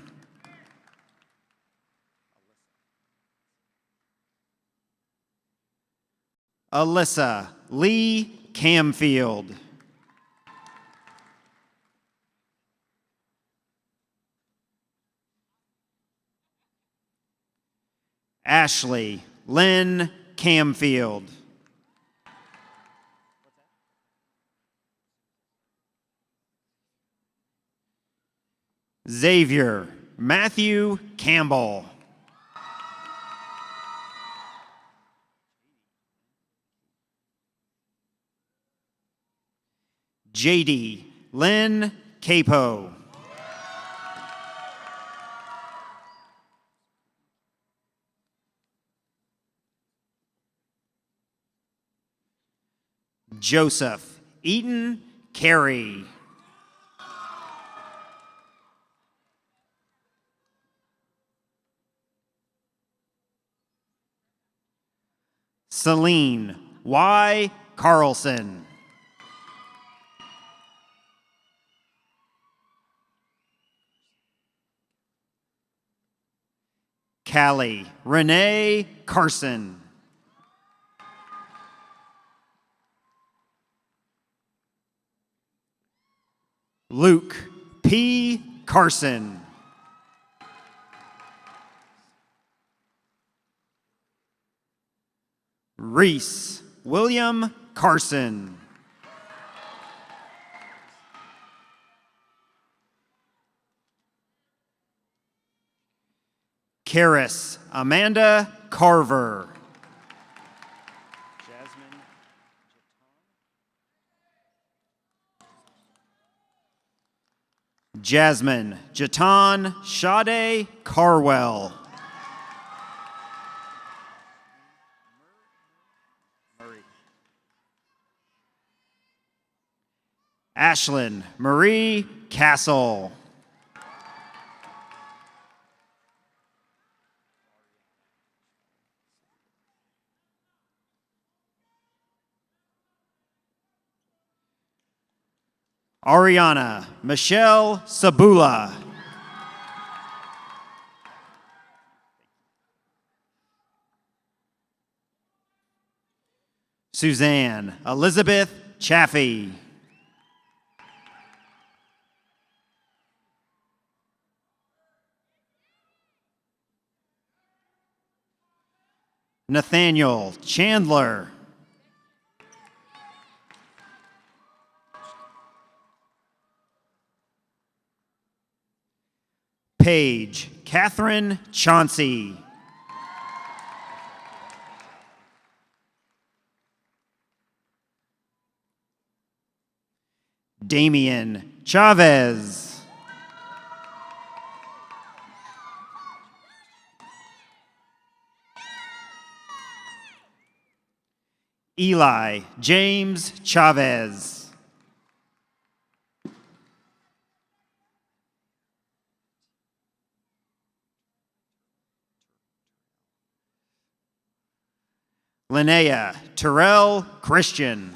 Alyssa Lee Camfield. Ashley Lynn Camfield. Xavier Matthew Campbell. JD Lynn Capo. Joseph Eaton Carey. Celine Y. Carlson. Callie Renee Carson. Luke P. Carson. Reese William Carson. Karis Amanda Carver. Jasmine Jatan Sade Carwell. Ashlyn Marie Castle. Ariana Michelle Sabula. Suzanne Elizabeth Chaffee. Nathaniel Chandler. Paige Catherine Chauncey. Damian Chavez. Eli James Chavez. Linnea Terrell Christian.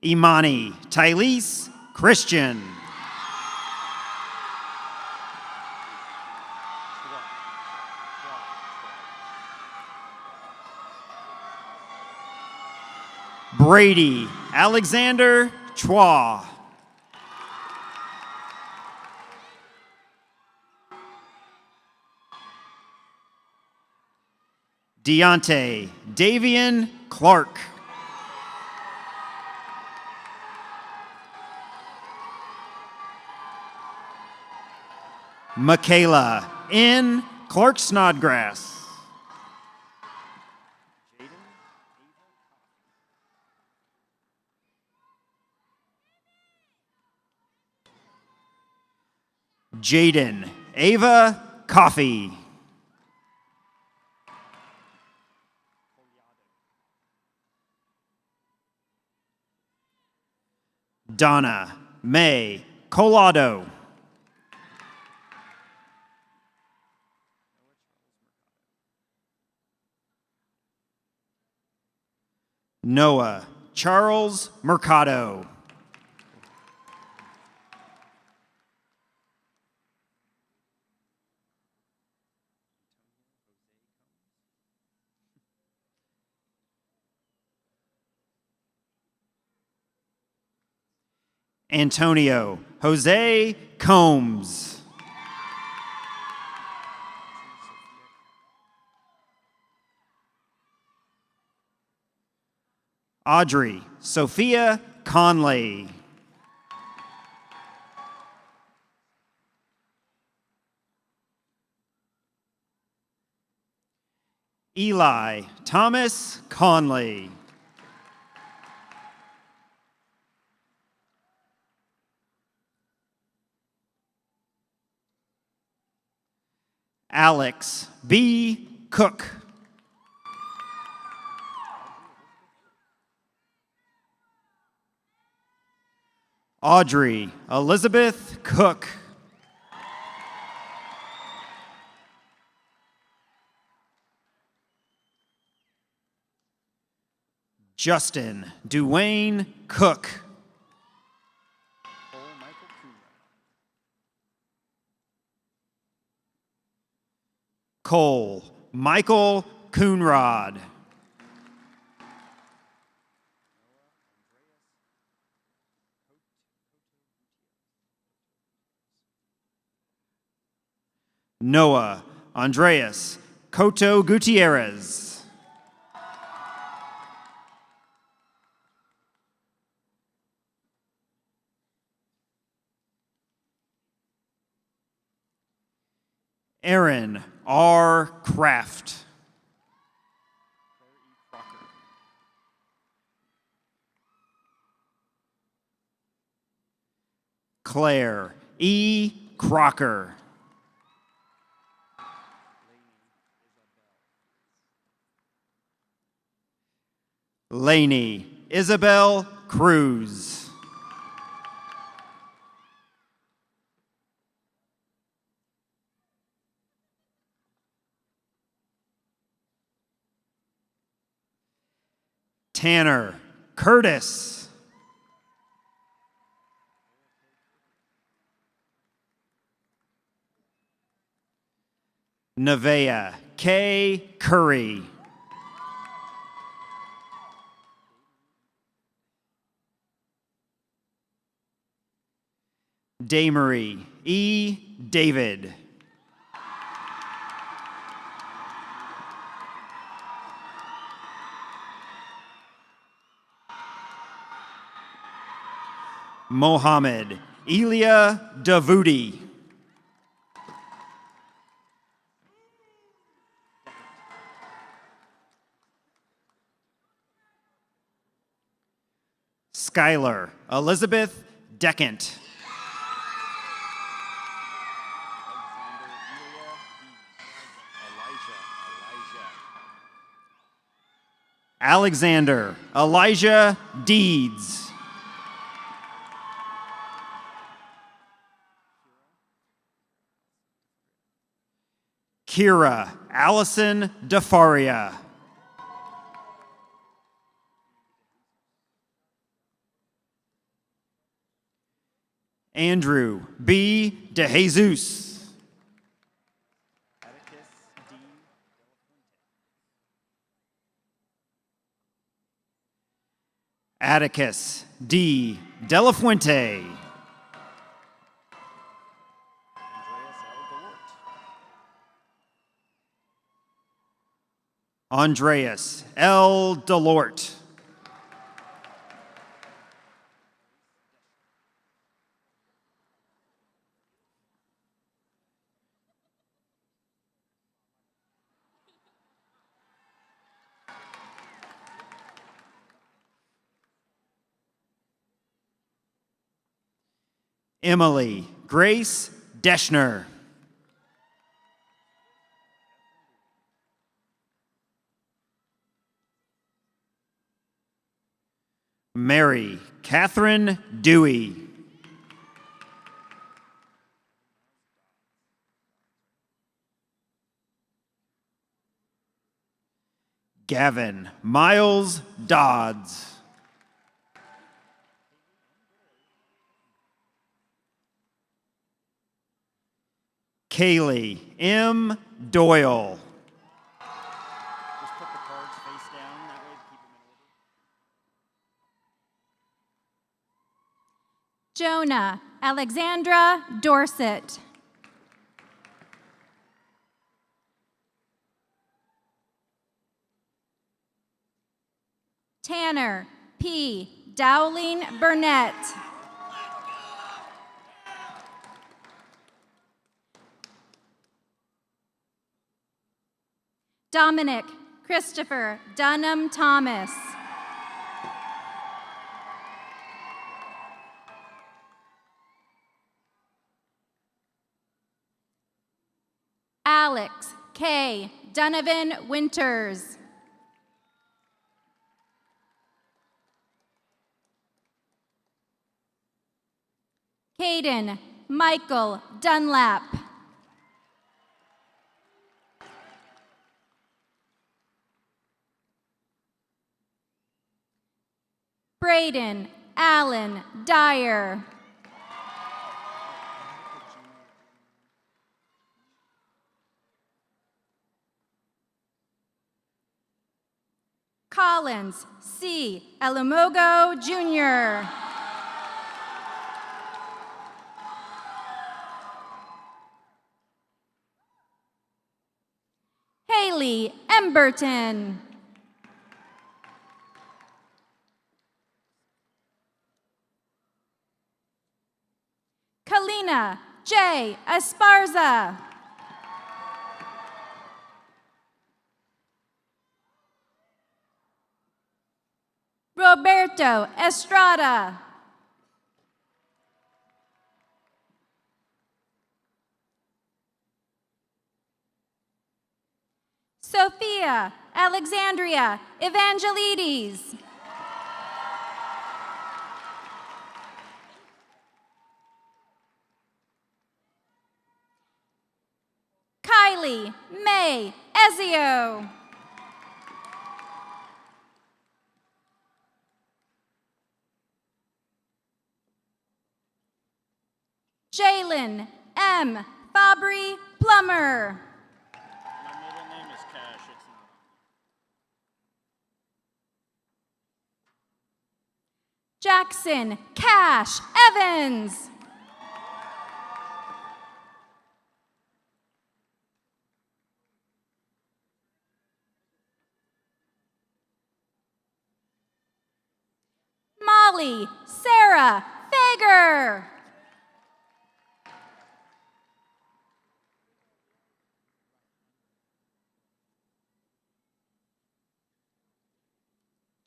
Imani Tylese Christian. Brady Alexander Chua. Deontay Davian Clark. Michaela N. Clark Snodgrass. Jaden Ava Coffee. Donna May Colado. Noah Charles Mercado. Antonio Jose Combs. Audrey Sophia Conley. Eli Thomas Conley. Alex B. Cook. Audrey Elizabeth Cook. Justin Duane Cook. Cole Michael Coonrod. Noah Andreas Coto Gutierrez. Aaron R. Kraft. Claire E. Crocker. Laney Isabel Cruz. Tanner Curtis. Nevaeh K. Curry. Daymarie E. David. Mohammed Elia Davudi. Skylar Elizabeth Deckant. Alexander Elijah Deeds. Kira Allison DeFaria. Andrew B. DeJesus. Atticus D. Delafuente. Andreas L. Delort. Emily Grace Deschner. Mary Catherine Dewey. Gavin Miles Dodds. Kaylee M. Doyle. Just put the cards face down, that way to keep them in order. Jonah Alexandra Dorset. Tanner P. Dowling Burnett. Dominic Christopher Dunham Thomas. Alex K. Donovan Winters. Caden Michael Dunlap. Braden Allen Dyer. Collins C. Elumogo Jr. Haley Emberton. Kalina J. Esparza. Roberto Estrada. Sophia Alexandria Evangelides. Kylie May Ezio. Jalen M. Fabry Plummer. My middle name is Cash. It's not. Jackson Cash Evans. Molly Sarah Fager.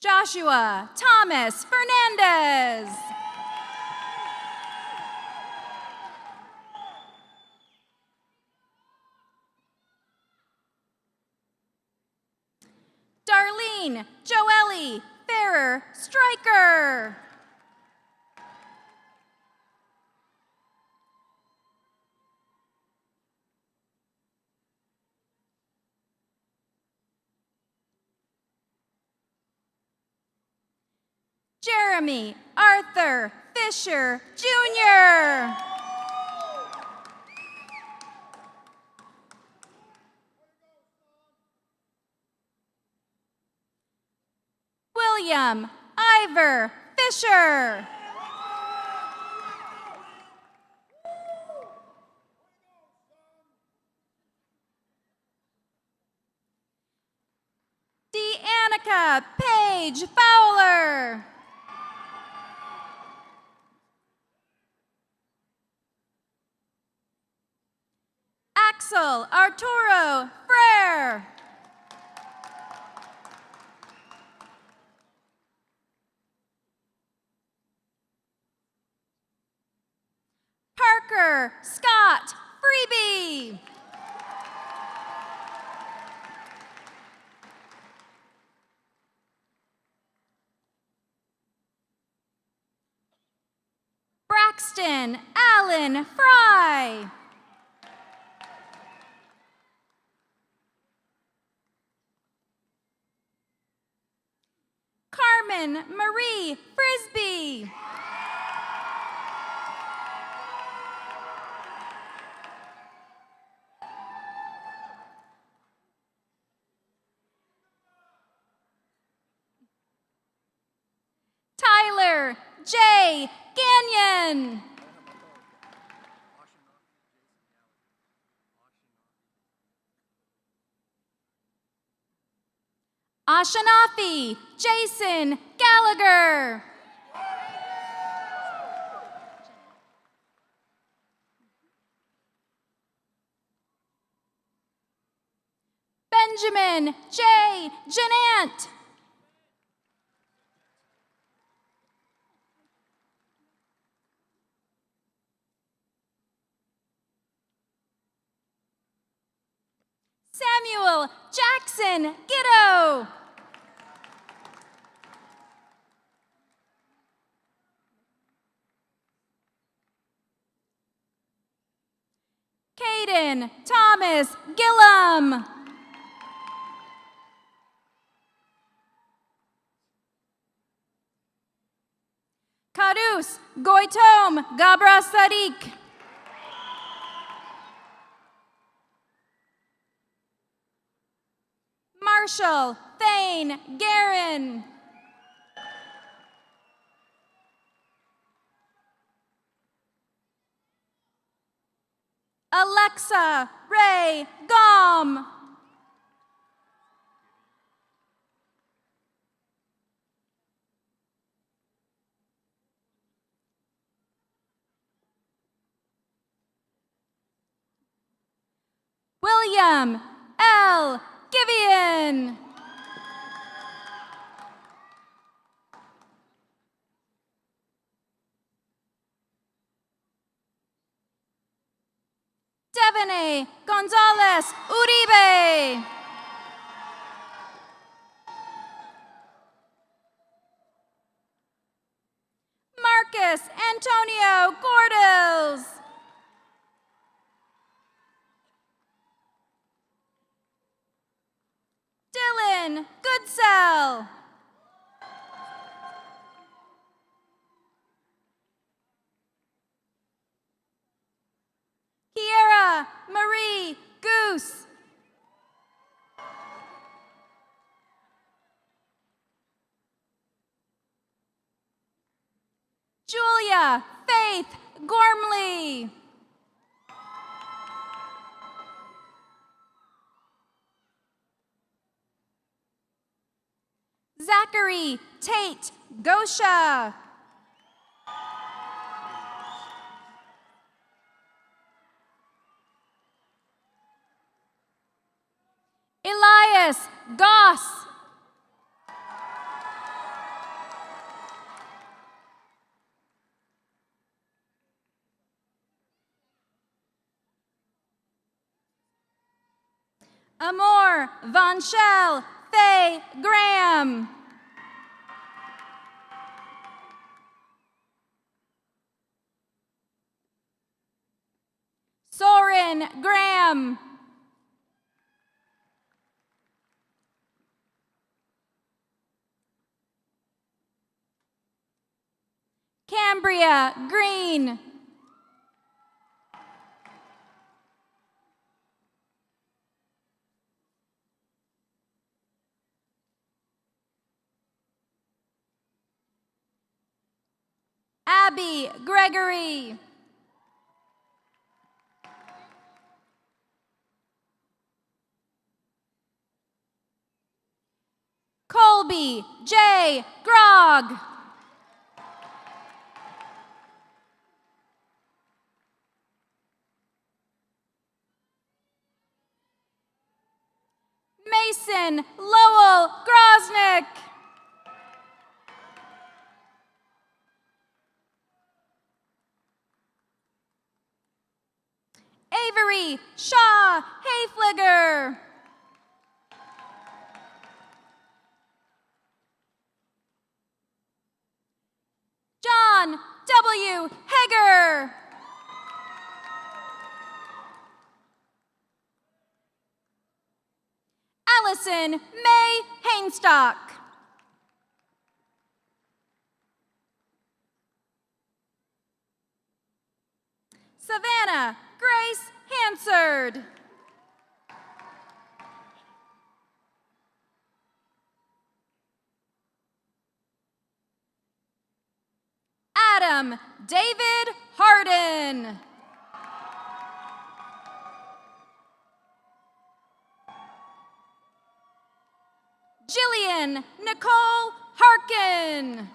Joshua Thomas Fernandez. Darlene Joelle Ferrer Stryker. Jeremy Arthur Fisher Jr. William Ivor Fisher. Deannica Paige Fowler. Axel Arturo Frere. Ashton Allen Fry. Carmen Marie Frisbee. Tyler J. Gagnon. Ashanafi Jason Gallagher. Benjamin J. Janant. Samuel Jackson Giddo. Caden Thomas Gillum. Karus Goitom Gabra Sadiq. Marshall Thane Guerin. Alexa Ray Gom. William L. Givian. Devane Gonzalez Uribe. Marcus Antonio Gordels. Dylan Goodsell. Kiera Marie Goose. Julia Faith Gormley. Zachary Tate Gosha. Elias Goss. Amor Von Schell Faye Graham. Soren Graham. Cambria Green. Abby Gregory. Colby J. Grog. Mason Lowell Grosnick. Avery Shaw Hayfliger. John W. Hager. Allison May Hainstock. Savannah Grace Hansard. Adam David Harden. Jillian Nicole Harkin.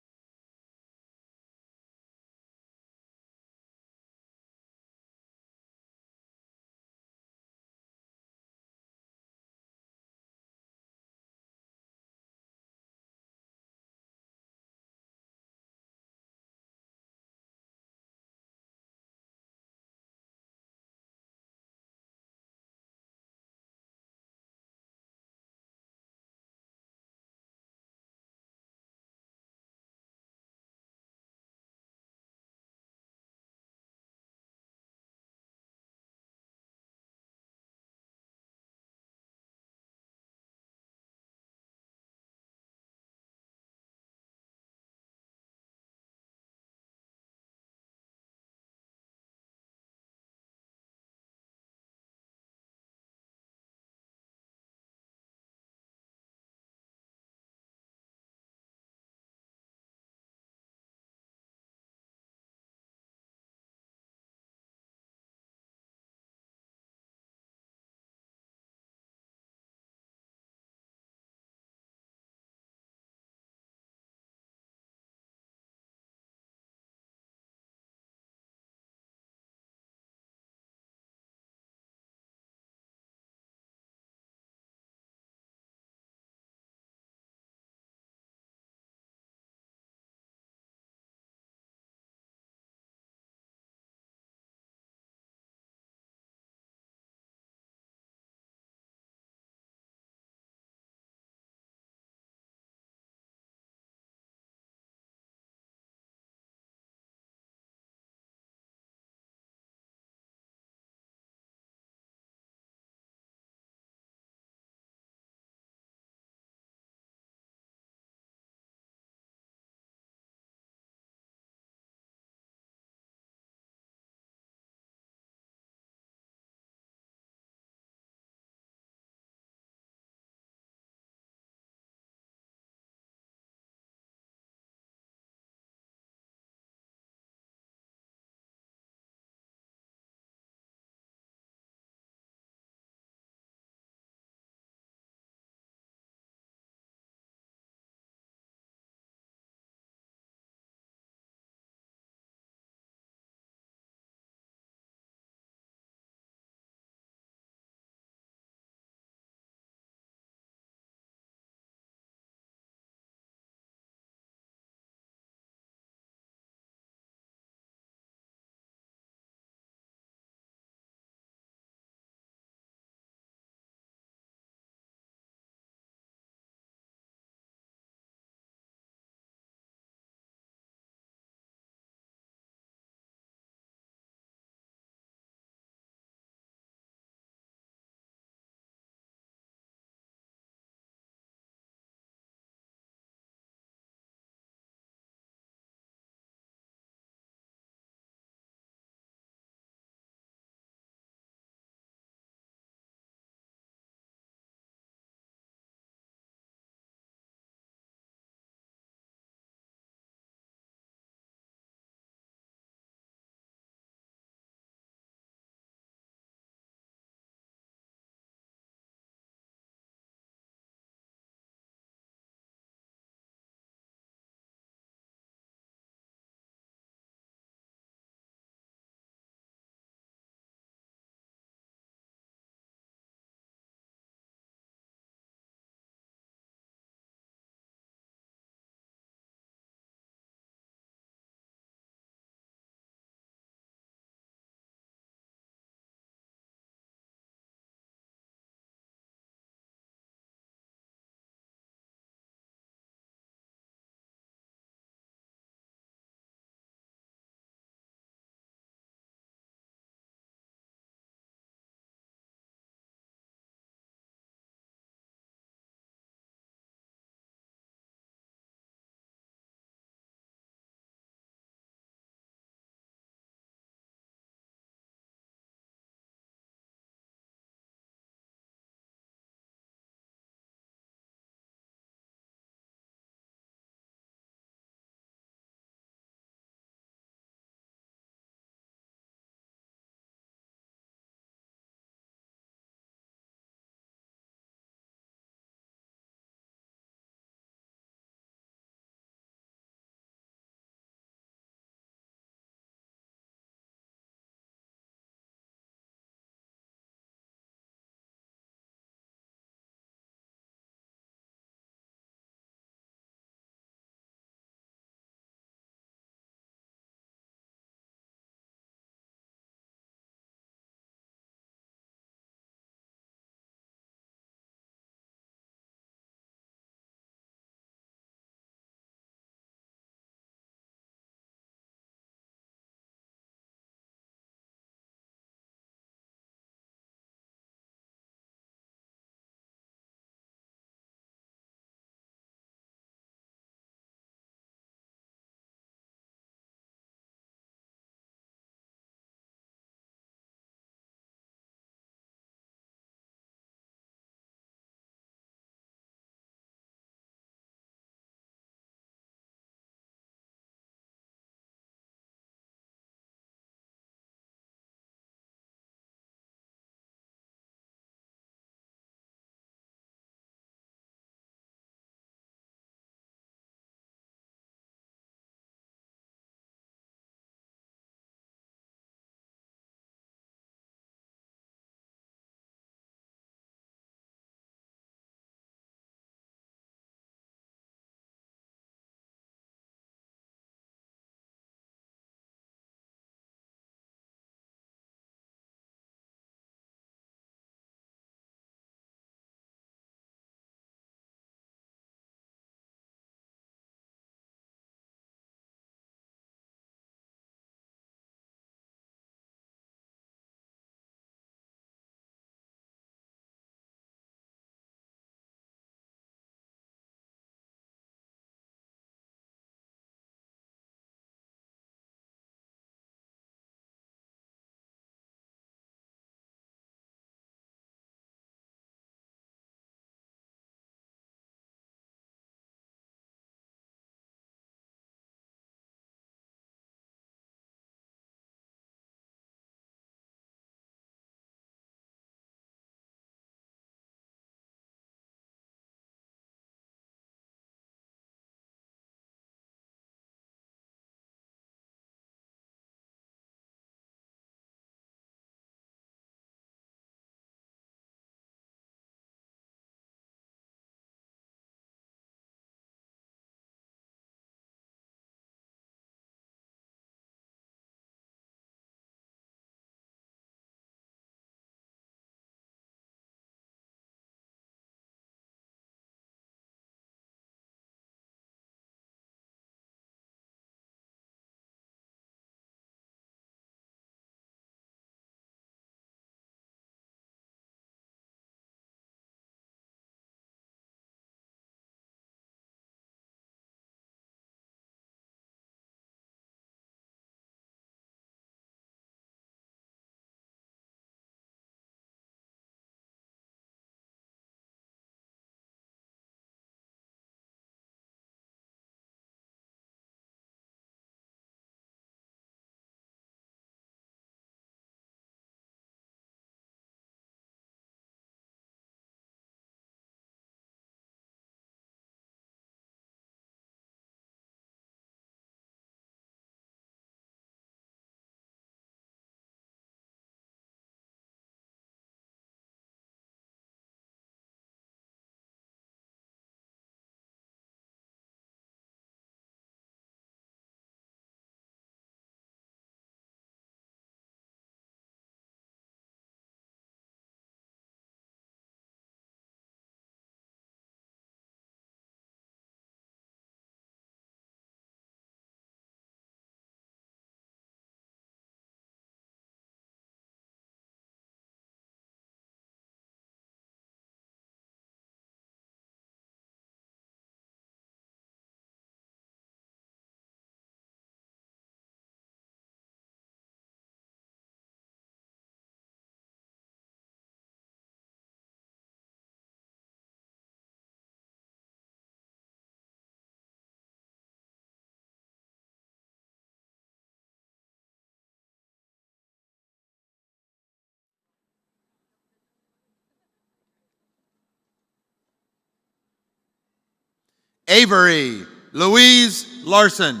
Avery Louise Larson.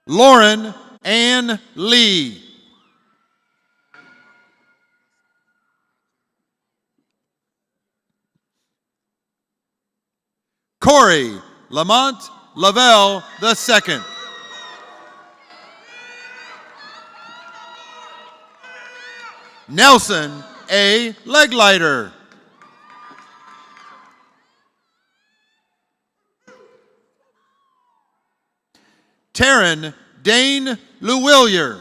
Lauren Ann Lee. Corey Lamont Lavelle II. Nelson A. Leglighter. Taryn Dane Lewillier.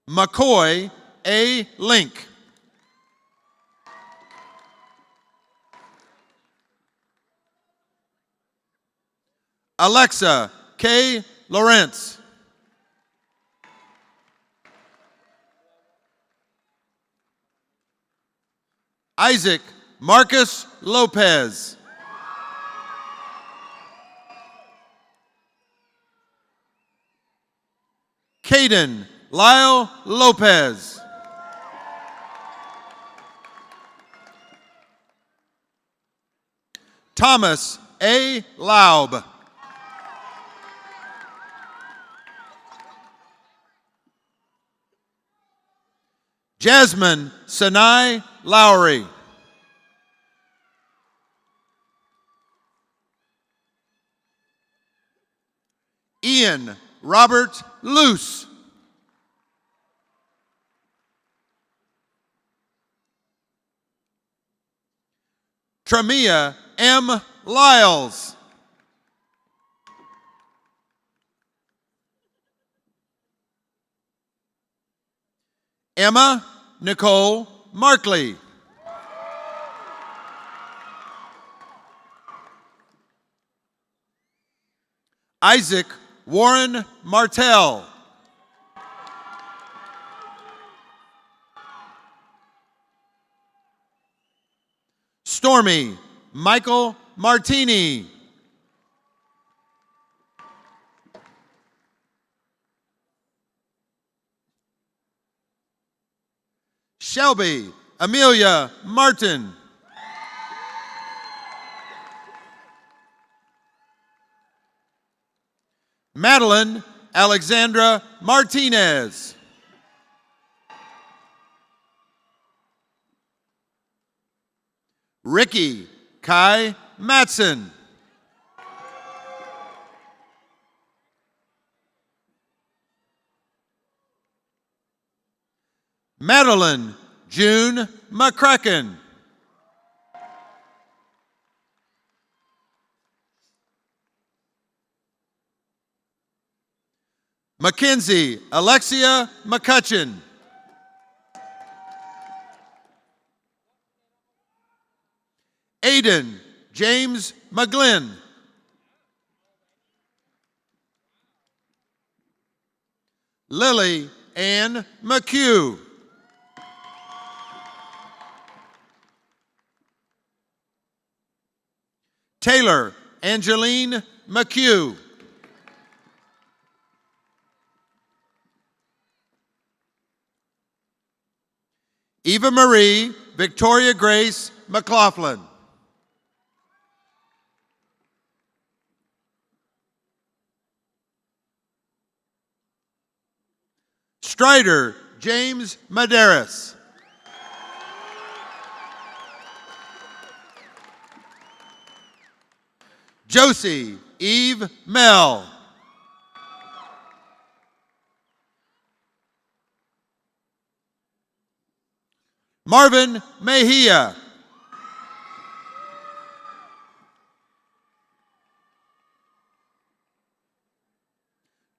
McCoy A. Link. Alexa K. Lawrence. Isaac Marcus Lopez. Caden Lyle Lopez. Thomas A. Laub. Jasmine Sinai Lowry. Ian Robert Luce. Tramia M. Lyles. Emma Nicole Markley. Isaac Warren Martell. Stormy Michael Martini. Shelby Amelia Martin. Madeline Alexandra Martinez. Ricky Kai Matson. Madeline June McCracken. Mackenzie Alexia McCutcheon. Aiden James McGlynn. Lily Ann McHugh. Taylor Angeline McHugh. Eva Marie Victoria Grace McLaughlin. Strider James Maderas. Josie Eve Mell. Marvin Mejia.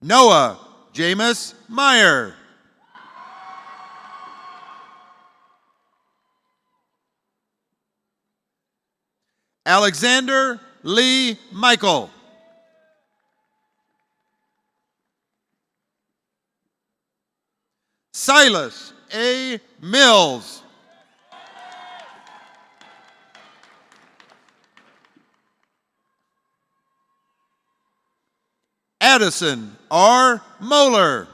Noah Jameis Meyer. Alexander Lee Michael. Silas A. Mills. Addison R. Moeller.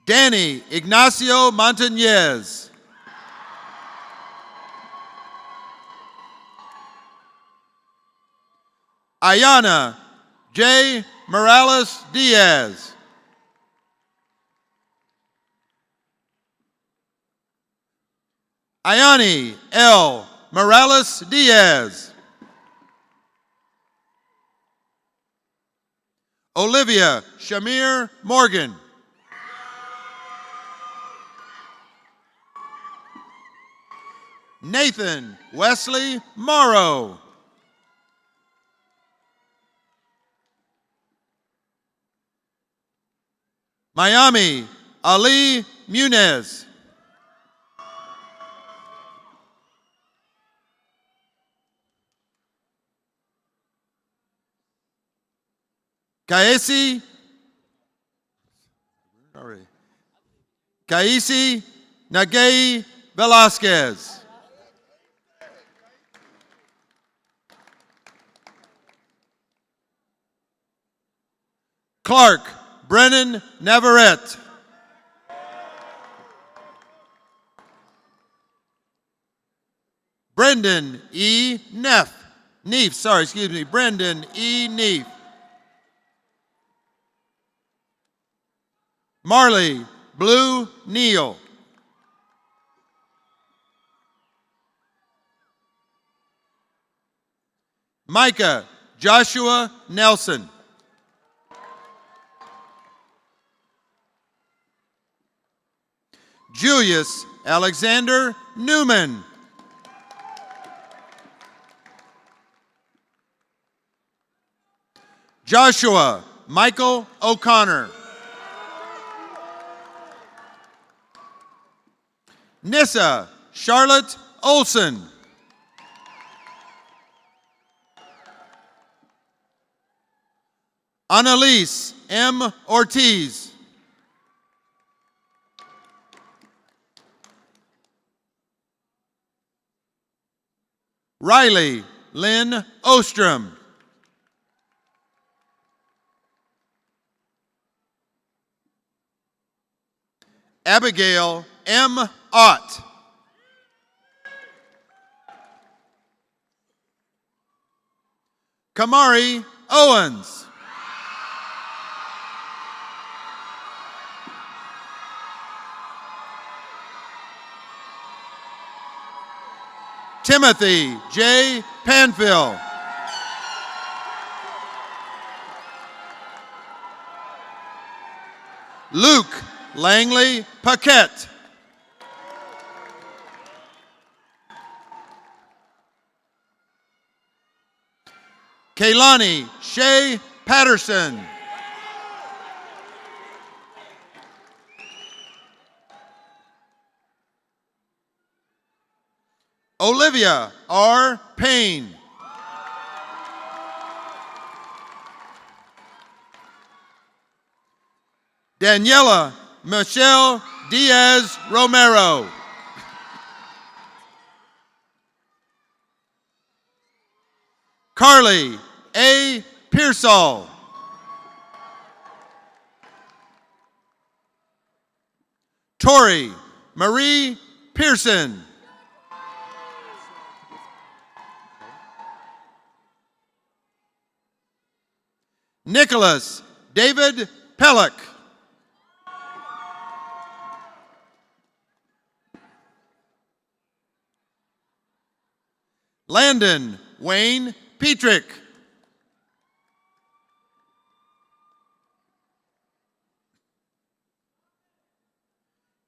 Danny Ignacio Montañez. Ayana J. Morales Diaz. Ayani L. Morales Diaz. Olivia Shamir Morgan. Nathan Wesley Morrow. Miami Ali Munez. Kaisi Nagay Velasquez. Clark Brennan Navarrete. Brendan E. Brendan E. Neef. Marley Blue Neal. Micah Joshua Nelson. Julius Alexander Newman. Joshua Michael O'Connor. Nissa Charlotte Olson. Annalise M. Ortiz. Riley Lynn Ostrom. Abigail M. Ott. Kamari Owens. Timothy J. Panfill. Luke Langley Paquette. Kaylani Shea Patterson. Olivia R. Payne. Daniela Michelle Diaz Romero. Carly A. Pearsall. Tori Marie Pearson. Nicholas David Pellick. Landon Wayne Petrick.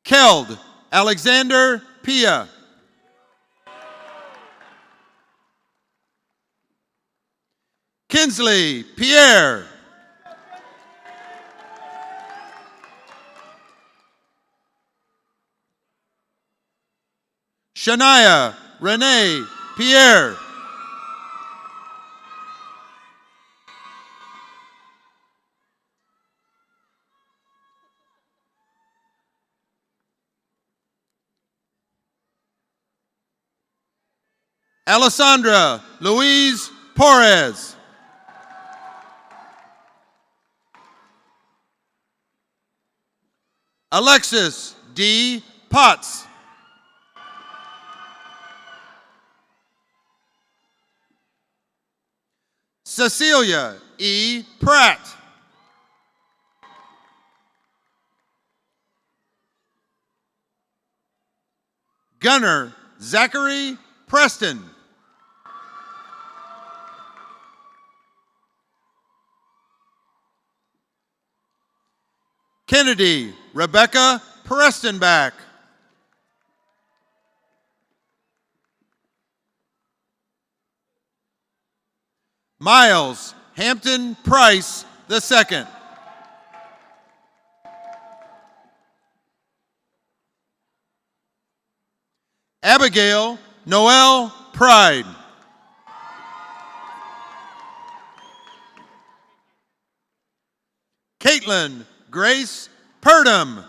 Keld Alexander Pia. Kinsley Pierre. Shania Renee Pierre. Alessandra Louise Porres. Alexis D. Potts. Cecilia E. Pratt. Gunnar Zachary Preston. Kennedy Rebecca Prestenbach. Miles Hampton Price II. Abigail Noel Pride. Caitlin Grace Purdom.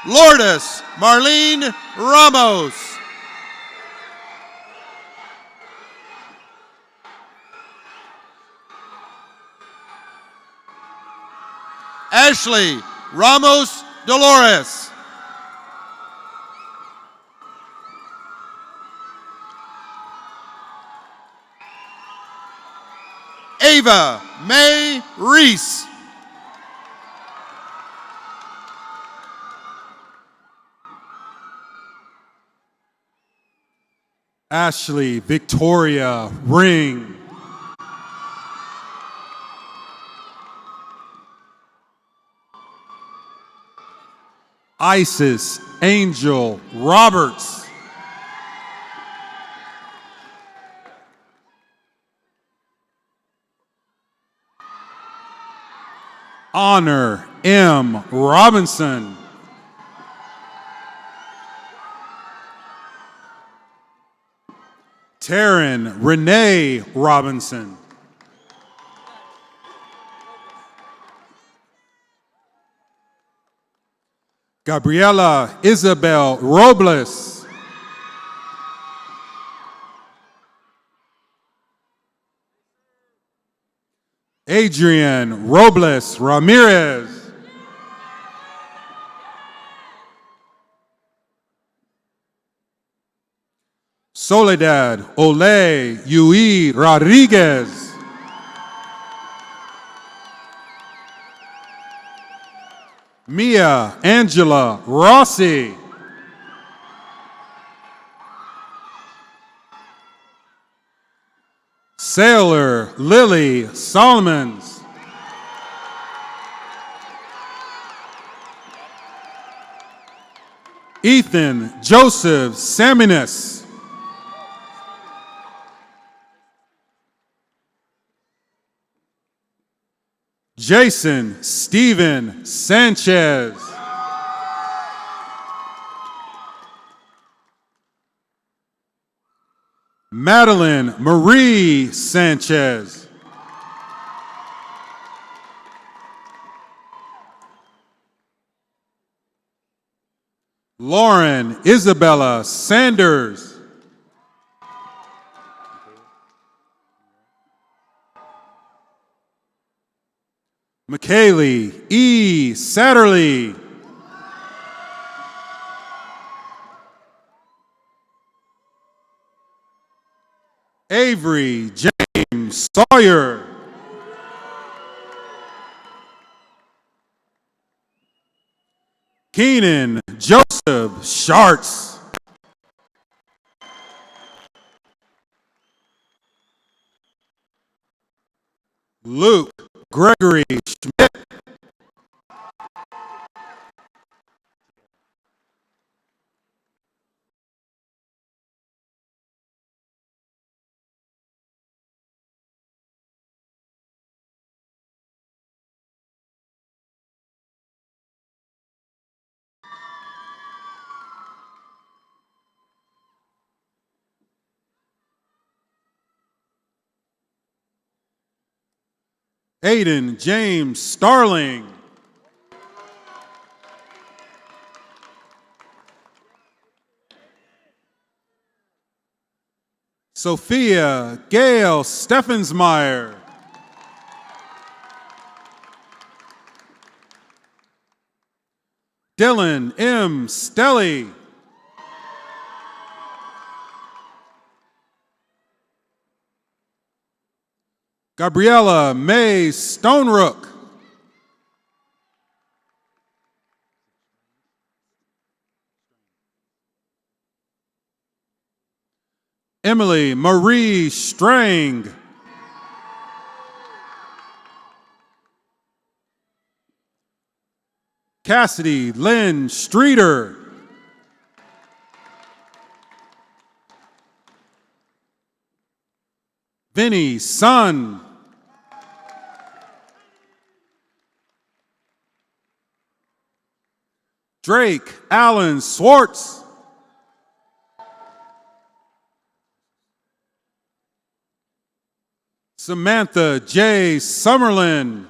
Lourdes Marlene Ramos. Ashley Ramos Dolores. Ava May Reese. Ashley Victoria Ring. Isis Angel Roberts. Honor M. Robinson. Taryn Renee Robinson. Gabriela Isabel Robles. Adrian Robles Ramirez. Soledad Ole Yui Rodriguez. Mia Angela Rossi. Sailor Lily Solomons. Ethan Joseph Saminis. Jason Steven Sanchez. Madeline Marie Sanchez. Lauren Isabella Sanders. McKaylee E. Satterley. Avery James Sawyer. Keenan Joseph Sharts. Luke Gregory Schmidt. Aiden James Starling. Sophia Gail Steffensmeyer. Dylan M. Stelly. Gabriella May Stonerook. Emily Marie Strang. Cassidy Lynn Streeter. Vinny Sun. Drake Allen Swartz. Samantha J. Summerlin.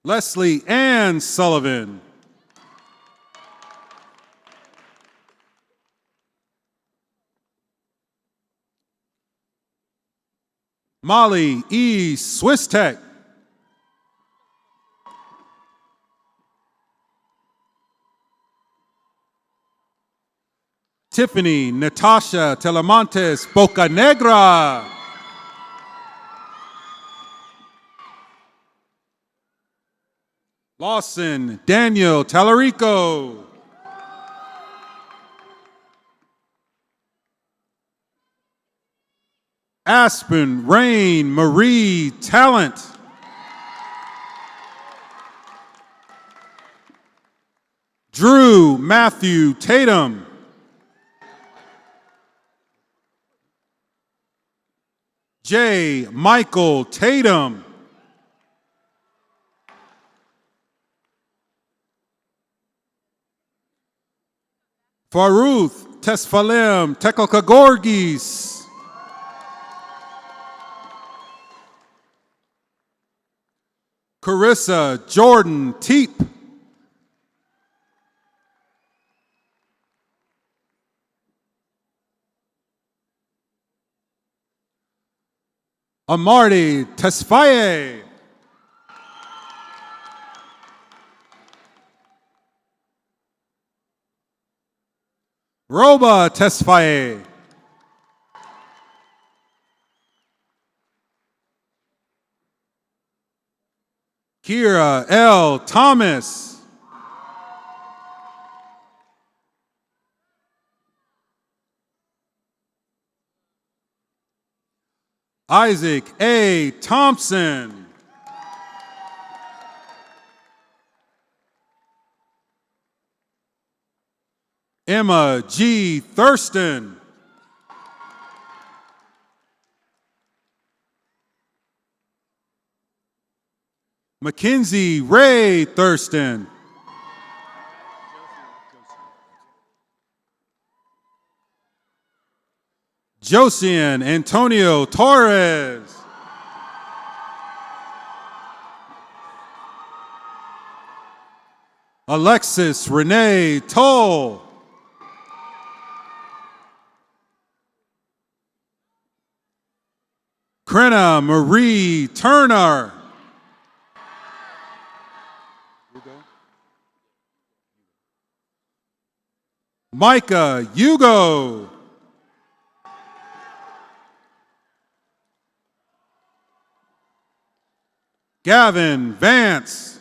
Leslie Ann Sullivan. Molly E. Swistek. Tiffany Natasha Telemontes Bocanegra. Lawson Daniel Tallarico. Aspen Rain Marie Talent. Drew Matthew Tatum. J. Michael Tatum. Faruth Tesfalem Tekokagorgis. Carissa Jordan Teep. Amarty Tesfaye. Roba Tesfaye. Kira L. Thomas. Isaac A. Thompson. Emma G. Thurston. Mackenzie Ray Thurston. Josian Antonio Torres. Alexis Renee Toll. Krenna Marie Turner. Micah Hugo. Gavin Vance.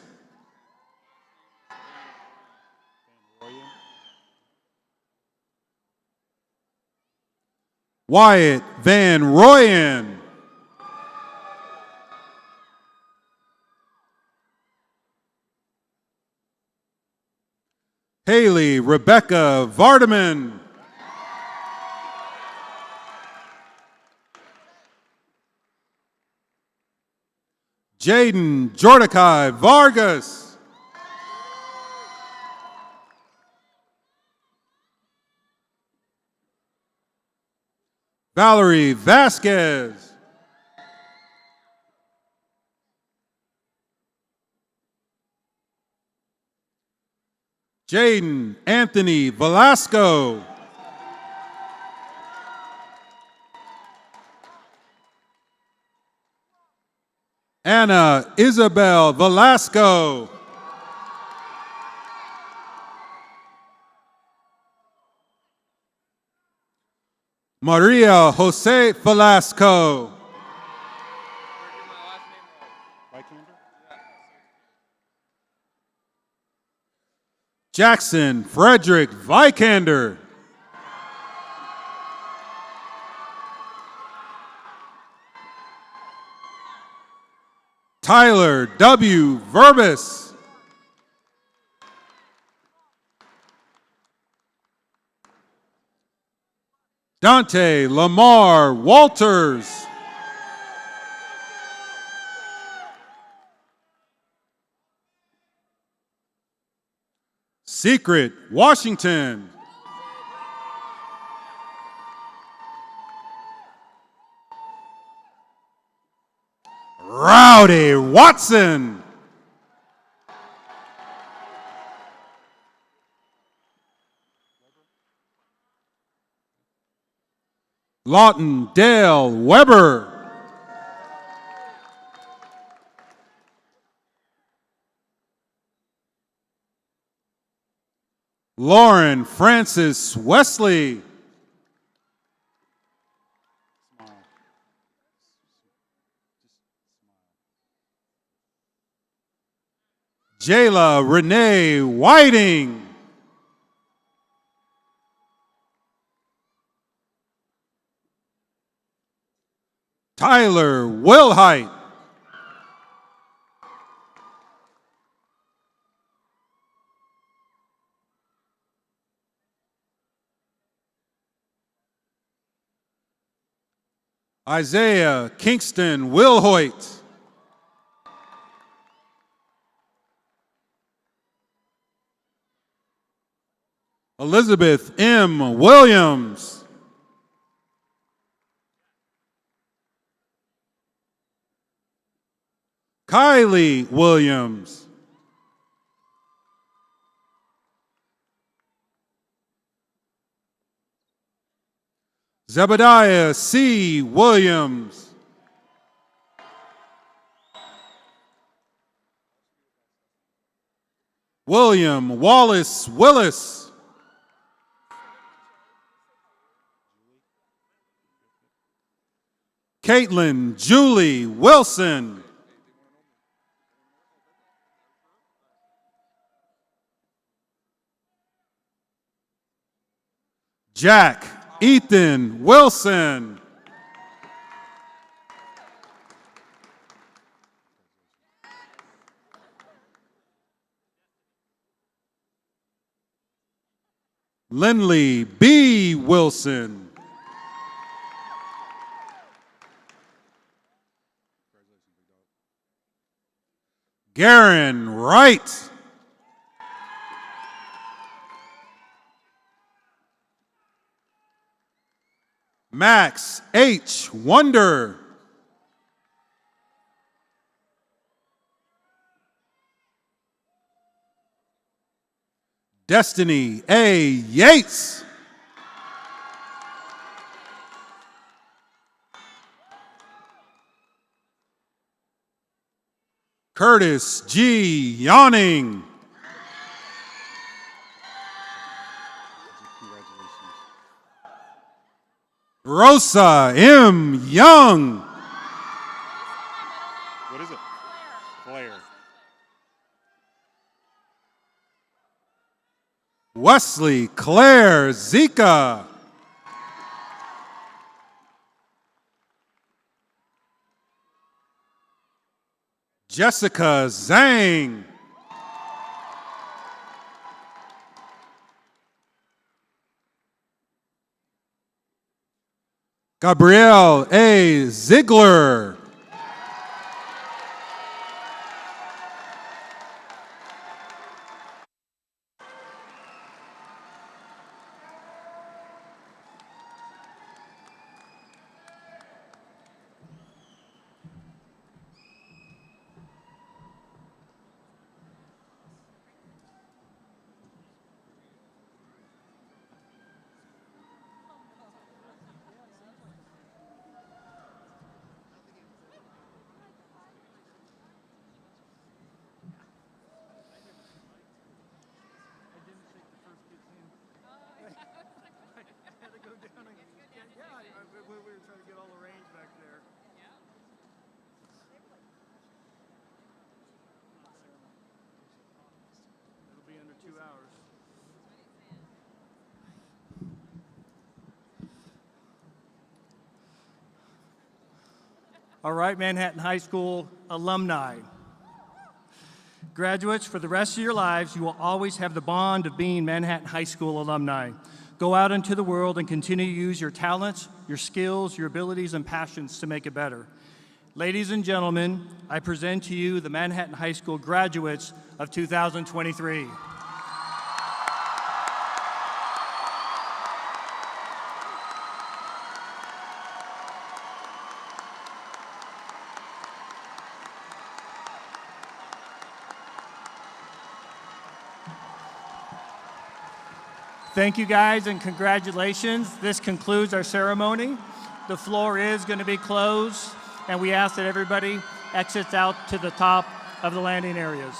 Wyatt Van Royen. Haley Rebecca Vardaman. Jaden Jordakai Vargas. Valerie Vasquez. Jaden Anthony Velasco. Anna Isabel Velasco. Maria Jose Velasco. Jackson Frederick Vikander. Tyler W. Verbis. Dante Lamar Walters. Secret Washington. Rowdy Watson. Lawton Dale Weber. Lauren Francis Wesley. Jayla Renee Whiting. Tyler Wilhite. Isaiah Kingston Wilhoit. Elizabeth M. Williams. Kylie Williams. Zebediah C. Williams. William Wallace Willis. Caitlin Julie Wilson. Jack Ethan Wilson. Lindley B. Wilson. Garen Wright. Max H. Wonder. Destiny A. Yates. Curtis G. Yawning. Rosa M. Young. What is it? Claire. Wesley Claire Zika. Jessica Zhang. Gabrielle A. Ziegler. we were trying to get all the range back there. It'll be under 2 hours. All right, Manhattan High School alumni. Graduates, for the rest of your lives, you will always have the bond of being Manhattan High School alumni. Go out into the world and continue to use your talents, your skills, your abilities, and passions to make it better. Ladies and gentlemen, I present to you the Manhattan High School graduates of 2023. Thank you guys and congratulations. This concludes our ceremony. The floor is going to be closed and we ask that everybody exits out to the top of the landing areas.